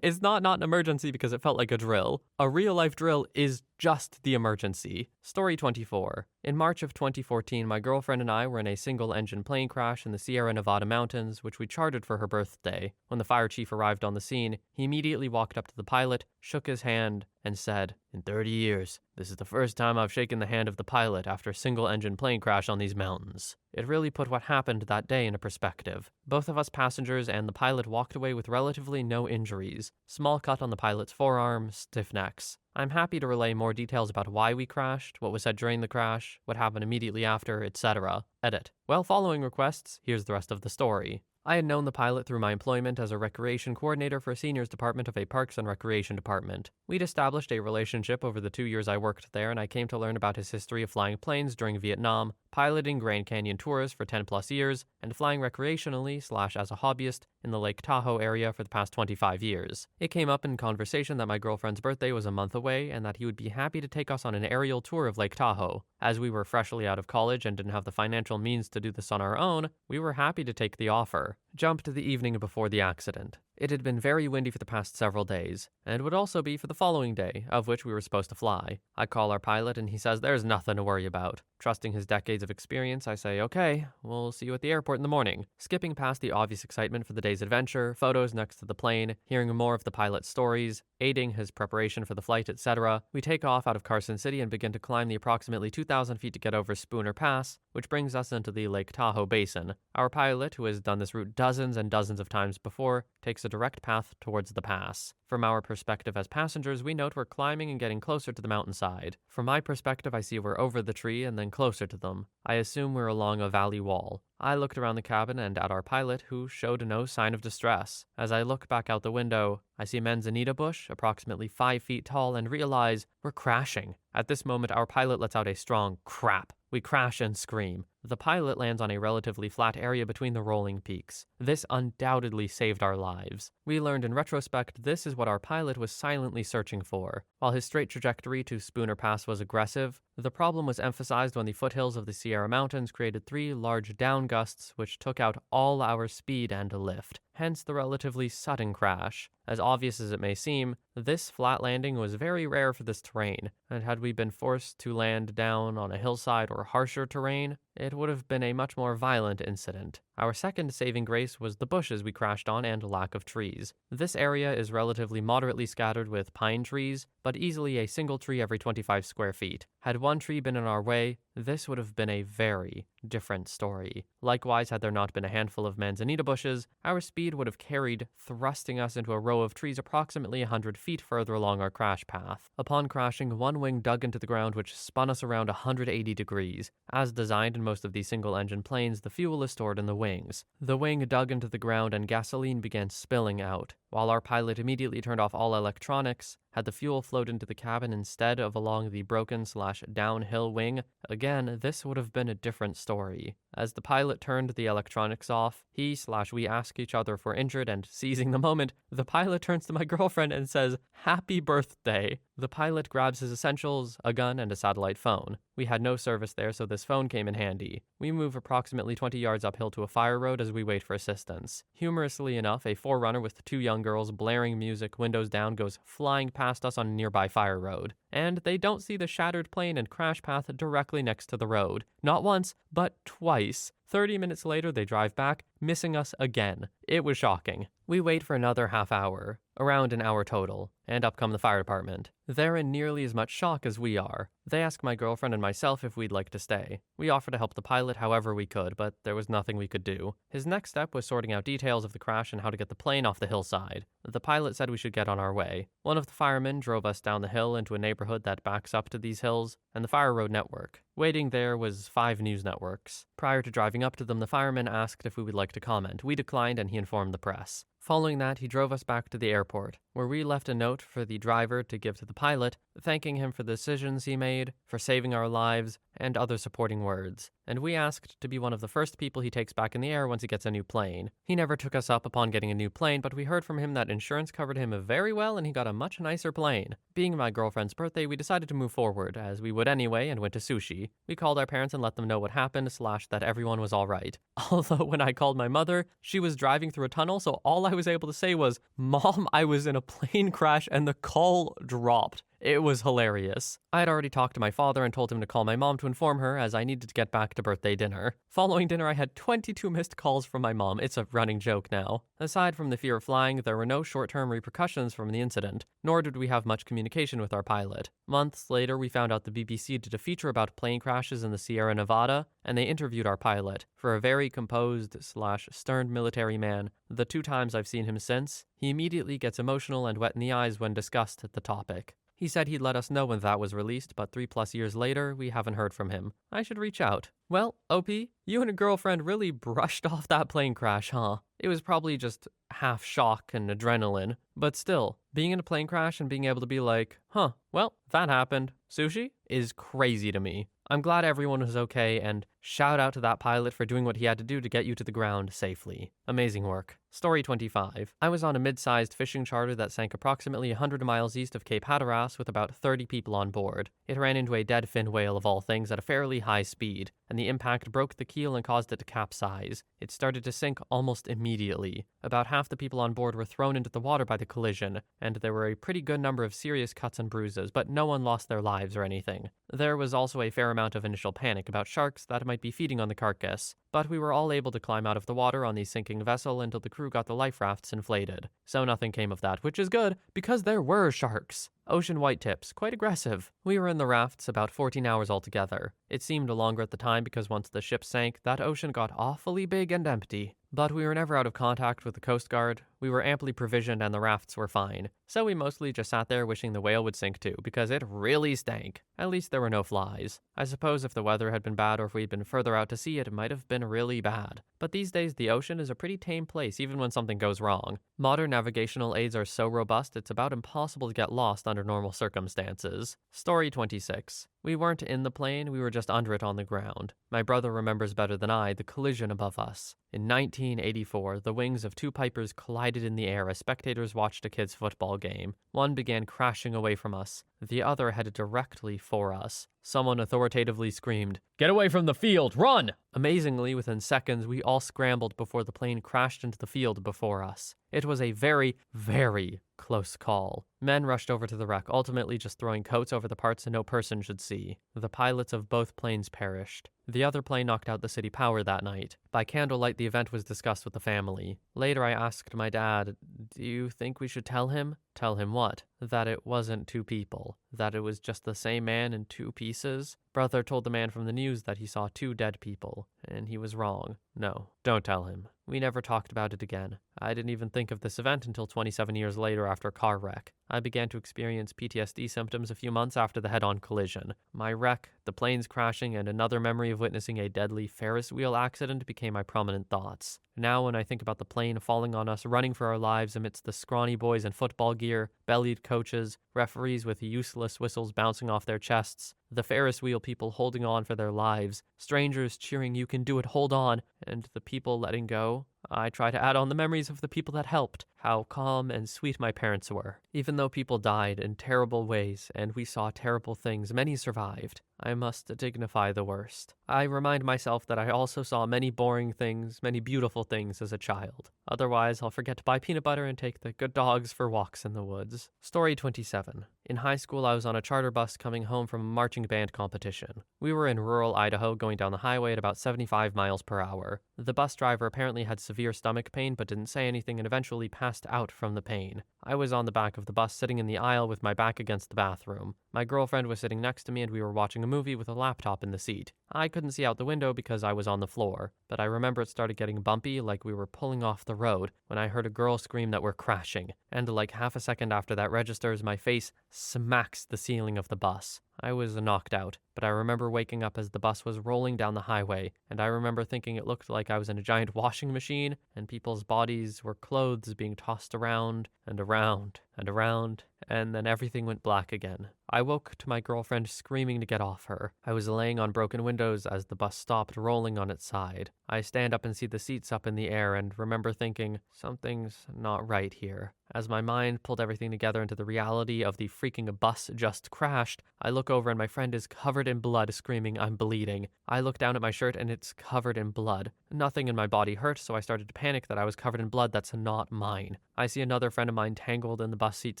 A: it's not an emergency because it felt like a drill. A real-life drill is just the emergency. Story 24. In March of 2014, my girlfriend and I were in a single-engine plane crash in the Sierra Nevada mountains, which we chartered for her birthday. When the fire chief arrived on the scene, he immediately walked up to the pilot, shook his hand, and said, "In 30 years, this is the first time I've shaken the hand of the pilot after a single-engine plane crash on these mountains." It really put what happened that day into perspective. Both of us passengers and the pilot walked away with relatively no injuries. Small cut on the pilot's forearm, stiff necks. I'm happy to relay more details about why we crashed, what was said during the crash, what happened immediately after, etc. Edit. Well, following requests, here's the rest of the story. I had known the pilot through my employment as a recreation coordinator for a seniors department of a parks and recreation department. We'd established a relationship over the 2 years I worked there, and I came to learn about his history of flying planes during Vietnam, piloting Grand Canyon tours for 10 plus years, and flying recreationally / as a hobbyist in the Lake Tahoe area for the past 25 years. It came up in conversation that my girlfriend's birthday was a month away and that he would be happy to take us on an aerial tour of Lake Tahoe. As we were freshly out of college and didn't have the financial means to do this on our own, we were happy to take the offer. Jump to the evening before the accident. It had been very windy for the past several days, and would also be for the following day, of which we were supposed to fly. I call our pilot and he says there's nothing to worry about. Trusting his decades of experience, I say, okay, we'll see you at the airport in the morning. Skipping past the obvious excitement for the day's adventure, photos next to the plane, hearing more of the pilot's stories, aiding his preparation for the flight, etc., we take off out of Carson City and begin to climb the approximately 2,000 feet to get over Spooner Pass, which brings us into the Lake Tahoe Basin. Our pilot, who has done this route dozens and dozens of times before, takes a direct path towards the pass. From our perspective as passengers, we note we're climbing and getting closer to the mountainside. From my perspective, I see we're over the tree and then closer to them. I assume we're along a valley wall. I looked around the cabin and at our pilot, who showed no sign of distress. As I look back out the window, I see manzanita bush, approximately 5 feet tall, and realize we're crashing. At this moment, our pilot lets out a strong crap. We crash and scream. The pilot lands on a relatively flat area between the rolling peaks. This undoubtedly saved our lives. We learned in retrospect this is what our pilot was silently searching for. While his straight trajectory to Spooner Pass was aggressive, the problem was emphasized when the foothills of the Sierra Mountains created 3 large down gusts which took out all our speed and lift. Hence the relatively sudden crash. As obvious as it may seem, this flat landing was very rare for this terrain, and had we been forced to land down on a hillside or harsher terrain, it would have been a much more violent incident. Our second saving grace was the bushes we crashed on and lack of trees. This area is relatively moderately scattered with pine trees, but easily a single tree every 25 square feet. Had one tree been in our way, this would have been a very different story. Likewise, had there not been a handful of manzanita bushes, our speed would have carried, thrusting us into a row of trees approximately 100 feet further along our crash path. Upon crashing, one wing dug into the ground which spun us around 180 degrees. As designed in most of these single-engine planes, the fuel is stored in the wings. The wing dug into the ground and gasoline began spilling out. While our pilot immediately turned off all electronics, had the fuel flowed into the cabin instead of along the broken/downhill wing, again, this would have been a different story. As the pilot turned the electronics off, we ask each other if we're injured, and seizing the moment, the pilot turns to my girlfriend and says, "Happy birthday." The pilot grabs his essentials, a gun, and a satellite phone. We had no service there, so this phone came in handy. We move approximately 20 yards uphill to a fire road as we wait for assistance. Humorously enough, a 4Runner with 2 young girls blaring music, windows down, goes flying past us on a nearby fire road. And they don't see the shattered plane and crash path directly next to the road. Not once, but twice. 30 minutes later, they drive back, missing us again. It was shocking. We wait for another half hour, around an hour total, and up come the fire department. They're in nearly as much shock as we are. They ask my girlfriend and myself if we'd like to stay. We offer to help the pilot however we could, but there was nothing we could do. His next step was sorting out details of the crash and how to get the plane off the hillside. The pilot said we should get on our way. One of the firemen drove us down the hill into a neighborhood that backs up to these hills, and the fire road network. Waiting there was 5 news networks. Prior to driving up to them, the fireman asked if we would like to comment. We declined, and he informed the press. Following that, he drove us back to the airport, where we left a note for the driver to give to the pilot, thanking him for the decisions he made, for saving our lives, and other supporting words. And we asked to be one of the first people he takes back in the air once he gets a new plane. He never took us up upon getting a new plane, but we heard from him that insurance covered him very well and he got a much nicer plane. Being my girlfriend's birthday, we decided to move forward, as we would anyway, and went to sushi. We called our parents and let them know what happened, / that everyone was alright. Although when I called my mother, she was driving through a tunnel, so all I was able to say was, "Mom, I was in a plane crash," and the call dropped. It was hilarious. I had already talked to my father and told him to call my mom to inform her as I needed to get back to birthday dinner. Following dinner, I had 22 missed calls from my mom. It's a running joke now. Aside from the fear of flying, there were no short-term repercussions from the incident, nor did we have much communication with our pilot. Months later, we found out the BBC did a feature about plane crashes in the Sierra Nevada, and they interviewed our pilot. For a very composed/stern military man, the 2 times I've seen him since, he immediately gets emotional and wet in the eyes when discussed the topic. He said he'd let us know when that was released, but 3+ years later, we haven't heard from him. I should reach out. Well, OP, you and a girlfriend really brushed off that plane crash, huh? It was probably just half shock and adrenaline, but still, being in a plane crash and being able to be like, huh, well, that happened. Sushi is crazy to me. I'm glad everyone was okay, and shout out to that pilot for doing what he had to do to get you to the ground safely. Amazing work. Story 25. I was on a mid-sized fishing charter that sank approximately 100 miles east of Cape Hatteras with about 30 people on board. It ran into a dead fin whale of all things at a fairly high speed, and the impact broke the keel and caused it to capsize. It started to sink almost immediately. About half the people on board were thrown into the water by the collision, and there were a pretty good number of serious cuts and bruises, but no one lost their lives or anything. There was also a fair amount of initial panic about sharks that might be feeding on the carcass, but we were all able to climb out of the water on the sinking vessel until the crew got the life rafts inflated. So nothing came of that, which is good, because there were sharks. Ocean whitetips, quite aggressive. We were in the rafts about 14 hours altogether. It seemed longer at the time because once the ship sank, that ocean got awfully big and empty. But we were never out of contact with the Coast Guard. We were amply provisioned and the rafts were fine. So we mostly just sat there wishing the whale would sink too, because it really stank. At least there were no flies. I suppose if the weather had been bad or if we'd been further out to sea, it might have been really bad. But these days, the ocean is a pretty tame place even when something goes wrong. Modern navigational aids are so robust, it's about impossible to get lost under normal circumstances. Story 26. We weren't in the plane, we were just under it on the ground. My brother remembers better than I the collision above us. In 1984, the wings of 2 Pipers collided in the air as spectators watched a kids' football game. One began crashing away from us. The other headed directly for us. Someone authoritatively screamed, "Get away from the field! Run!" Amazingly, within seconds, we all scrambled before the plane crashed into the field before us. It was a very, very close call. Men rushed over to the wreck, ultimately just throwing coats over the parts no person should see. The pilots of both planes perished. The other plane knocked out the city power that night. By candlelight, the event was discussed with the family. Later, I asked my dad, "Do you think we should tell him?" Tell him what? That it wasn't 2 people. That it was just the same man in 2 pieces? Brother told the man from the news that he saw 2 dead people, and he was wrong. No, don't tell him. We never talked about it again. I didn't even think of this event until 27 years later after a car wreck. I began to experience PTSD symptoms a few months after the head-on collision. My wreck, the planes crashing, and another memory of witnessing a deadly Ferris wheel accident became my prominent thoughts. Now when I think about the plane falling on us, running for our lives amidst the scrawny boys in football gear, bellied coaches, referees with useless whistles bouncing off their chests, the Ferris wheel people holding on for their lives, strangers cheering "You can do it, hold on," and the people letting go, I try to add on the memories of the people that helped, how calm and sweet my parents were. Even though people died in terrible ways and we saw terrible things, many survived. I must dignify the worst. I remind myself that I also saw many boring things, many beautiful things as a child. Otherwise, I'll forget to buy peanut butter and take the good dogs for walks in the woods. Story 27. In high school, I was on a charter bus coming home from a marching band competition. We were in rural Idaho going down the highway at about 75 miles per hour. The bus driver apparently had severe stomach pain but didn't say anything and eventually passed out from the pain. I was on the back of the bus sitting in the aisle with my back against the bathroom. My girlfriend was sitting next to me and we were watching a movie with a laptop in the seat. I couldn't see out the window because I was on the floor, but I remember it started getting bumpy like we were pulling off the road when I heard a girl scream that we're crashing. And like half a second after that registers, my face smacks the ceiling of the bus. I was knocked out, but I remember waking up as the bus was rolling down the highway, and I remember thinking it looked like I was in a giant washing machine, and people's bodies were clothes being tossed around and around and around, and then everything went black again. I woke to my girlfriend screaming to get off her. I was laying on broken windows as the bus stopped, rolling on its side. I stand up and see the seats up in the air and remember thinking, something's not right here. As my mind pulled everything together into the reality of the freaking bus just crashed, I look over and my friend is covered in blood, screaming, "I'm bleeding." I look down at my shirt and it's covered in blood. Nothing in my body hurt, so I started to panic that I was covered in blood that's not mine. I see another friend of mine tangled in the bus seats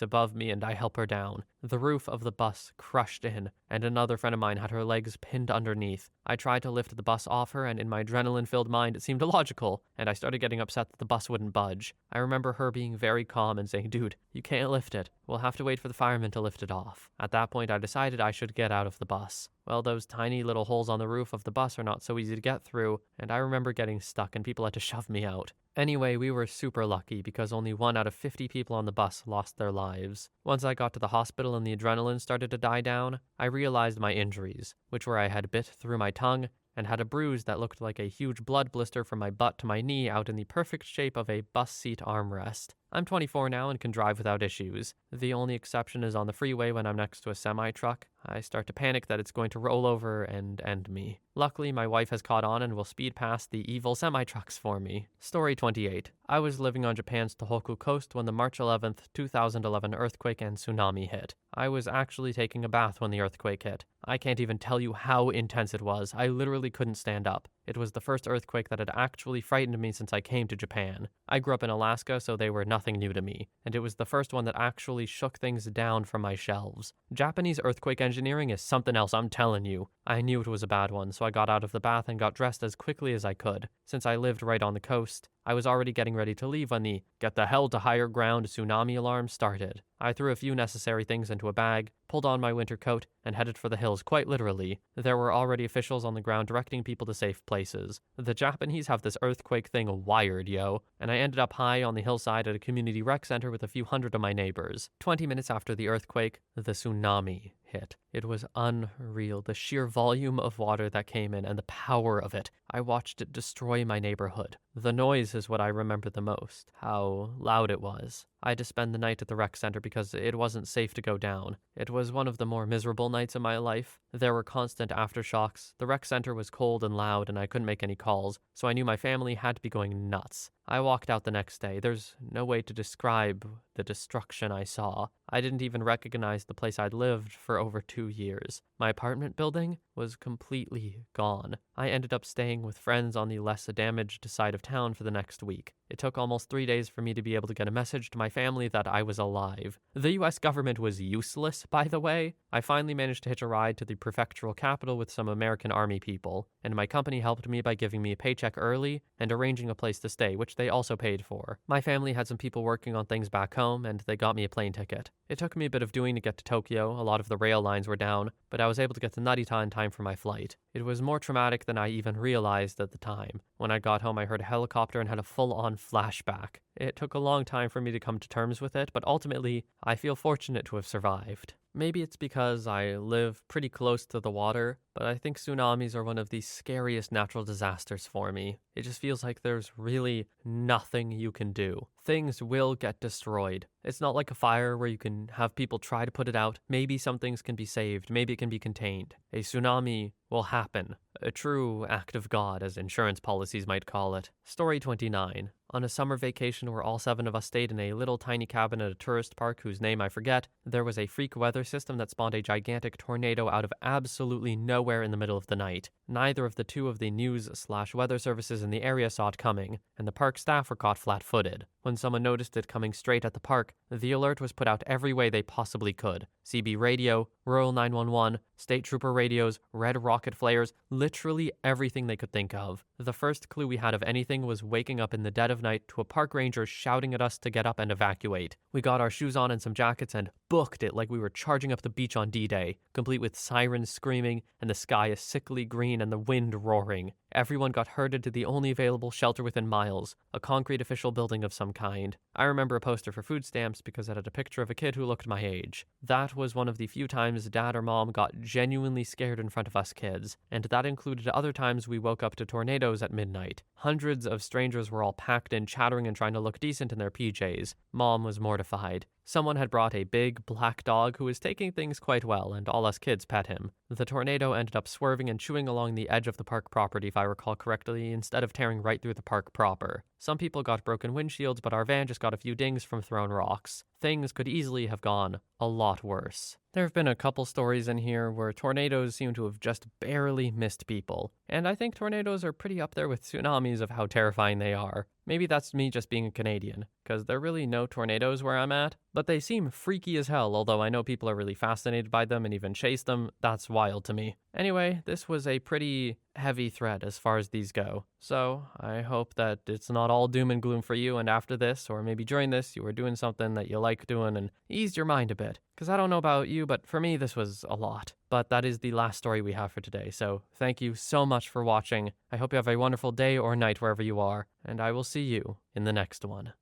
A: above me and I help her down. the roof of the bus crushed in, and another friend of mine had her legs pinned underneath. I tried to lift the bus off her, and in my adrenaline-filled mind it seemed illogical, and I started getting upset that the bus wouldn't budge. I remember her being very calm and saying, "Dude, you can't lift it. We'll have to wait for the firemen to lift it off." At that point, I decided I should get out of the bus. Well, those tiny little holes on the roof of the bus are not so easy to get through, and I remember getting stuck and people had to shove me out. Anyway, we were super lucky because only 1 out of 50 people on the bus lost their lives. Once I got to the hospital and the adrenaline started to die down, I realized my injuries, which were I had bit through my tongue and had a bruise that looked like a huge blood blister from my butt to my knee out in the perfect shape of a bus seat armrest. I'm 24 now and can drive without issues. The only exception is on the freeway when I'm next to a semi-truck. I start to panic that it's going to roll over and end me. Luckily, my wife has caught on and will speed past the evil semi-trucks for me. Story 28. I was living on Japan's Tohoku coast when the March 11th, 2011 earthquake and tsunami hit. I was actually taking a bath when the earthquake hit. I can't even tell you how intense it was. I literally couldn't stand up. It was the first earthquake that had actually frightened me since I came to Japan. I grew up in Alaska, so they were nothing new to me, and it was the first one that actually shook things down from my shelves. Japanese earthquake engineering is something else, I'm telling you. I knew it was a bad one, so I got out of the bath and got dressed as quickly as I could. Since I lived right on the coast, I was already getting ready to leave when the "get the hell to higher ground" tsunami alarm started. I threw a few necessary things into a bag, pulled on my winter coat, and headed for the hills, quite literally. There were already officials on the ground directing people to safe places. The Japanese have this earthquake thing wired, yo, and I ended up high on the hillside at a community rec center with a few hundred of my neighbors. 20 minutes after the earthquake, the tsunami hit. It was unreal, the sheer volume of water that came in and the power of it. I watched it destroy my neighborhood. The noise is what I remember the most, how loud it was. I had to spend the night at the rec center because it wasn't safe to go down. It was one of the more miserable nights of my life. There were constant aftershocks. The rec center was cold and loud and I couldn't make any calls, so I knew my family had to be going nuts. I walked out the next day. There's no way to describe the destruction I saw. I didn't even recognize the place I'd lived for over 2 years. My apartment building was completely gone. I ended up staying with friends on the less damaged side of town for the next week. It took almost 3 days for me to be able to get a message to my family that I was alive. The US government was useless, by the way. I finally managed to hitch a ride to the prefectural capital with some American Army people, and my company helped me by giving me a paycheck early and arranging a place to stay, which they also paid for. My family had some people working on things back home, and they got me a plane ticket. It took me a bit of doing to get to Tokyo. A lot of the rail lines were down, but I was able to get to Narita in time for my flight. It was more traumatic than I even realized at the time. When I got home, I heard a helicopter and had a full-on flashback. It took a long time for me to come to terms with it, but ultimately, I feel fortunate to have survived. Maybe it's because I live pretty close to the water, but I think tsunamis are one of the scariest natural disasters for me. It just feels like there's really nothing you can do. Things will get destroyed. It's not like a fire where you can have people try to put it out. Maybe some things can be saved, maybe it can be contained. A tsunami will happen. A true act of God, as insurance policies might call it. Story 29. On a summer vacation where all 7 of us stayed in a little tiny cabin at a tourist park whose name I forget, there was a freak weather system that spawned a gigantic tornado out of absolutely nowhere in the middle of the night. Neither of the 2 of the news/weather services in the area saw it coming, and the park staff were caught flat-footed. When someone noticed it coming straight at the park, the alert was put out every way they possibly could. CB radio, rural 911, state trooper radios, red rocket flares, literally everything they could think of. The first clue we had of anything was waking up in the dead of night to a park ranger shouting at us to get up and evacuate. We got our shoes on and some jackets and booked it like we were charging up the beach on D-Day, complete with sirens screaming and the sky a sickly green and the wind roaring. Everyone got herded to the only available shelter within miles, a concrete official building of some kind. I remember a poster for food stamps because it had a picture of a kid who looked my age. That was one of the few times Dad or Mom got genuinely scared in front of us kids, and that included other times we woke up to tornadoes at midnight. Hundreds of strangers were all packed in, chattering and trying to look decent in their PJs. Mom was mortified. Someone had brought a big black dog who was taking things quite well, and all us kids pet him. The tornado ended up swerving and chewing along the edge of the park property, if I recall correctly, instead of tearing right through the park proper. Some people got broken windshields, but our van just got a few dings from thrown rocks. Things could easily have gone a lot worse. There have been a couple stories in here where tornadoes seem to have just barely missed people, and I think tornadoes are pretty up there with tsunamis of how terrifying they are. Maybe that's me just being a Canadian, because there are really no tornadoes where I'm at, but they seem freaky as hell, although I know people are really fascinated by them and even chase them. That's wild to me. Anyway, this was a pretty heavy thread as far as these go, so I hope that it's not all doom and gloom for you, and after this, or maybe during this, you were doing something that you like doing and eased your mind a bit. Because I don't know about you, but for me, this was a lot. But that is the last story we have for today, so thank you so much for watching. I hope you have a wonderful day or night wherever you are, and I will see you in the next one.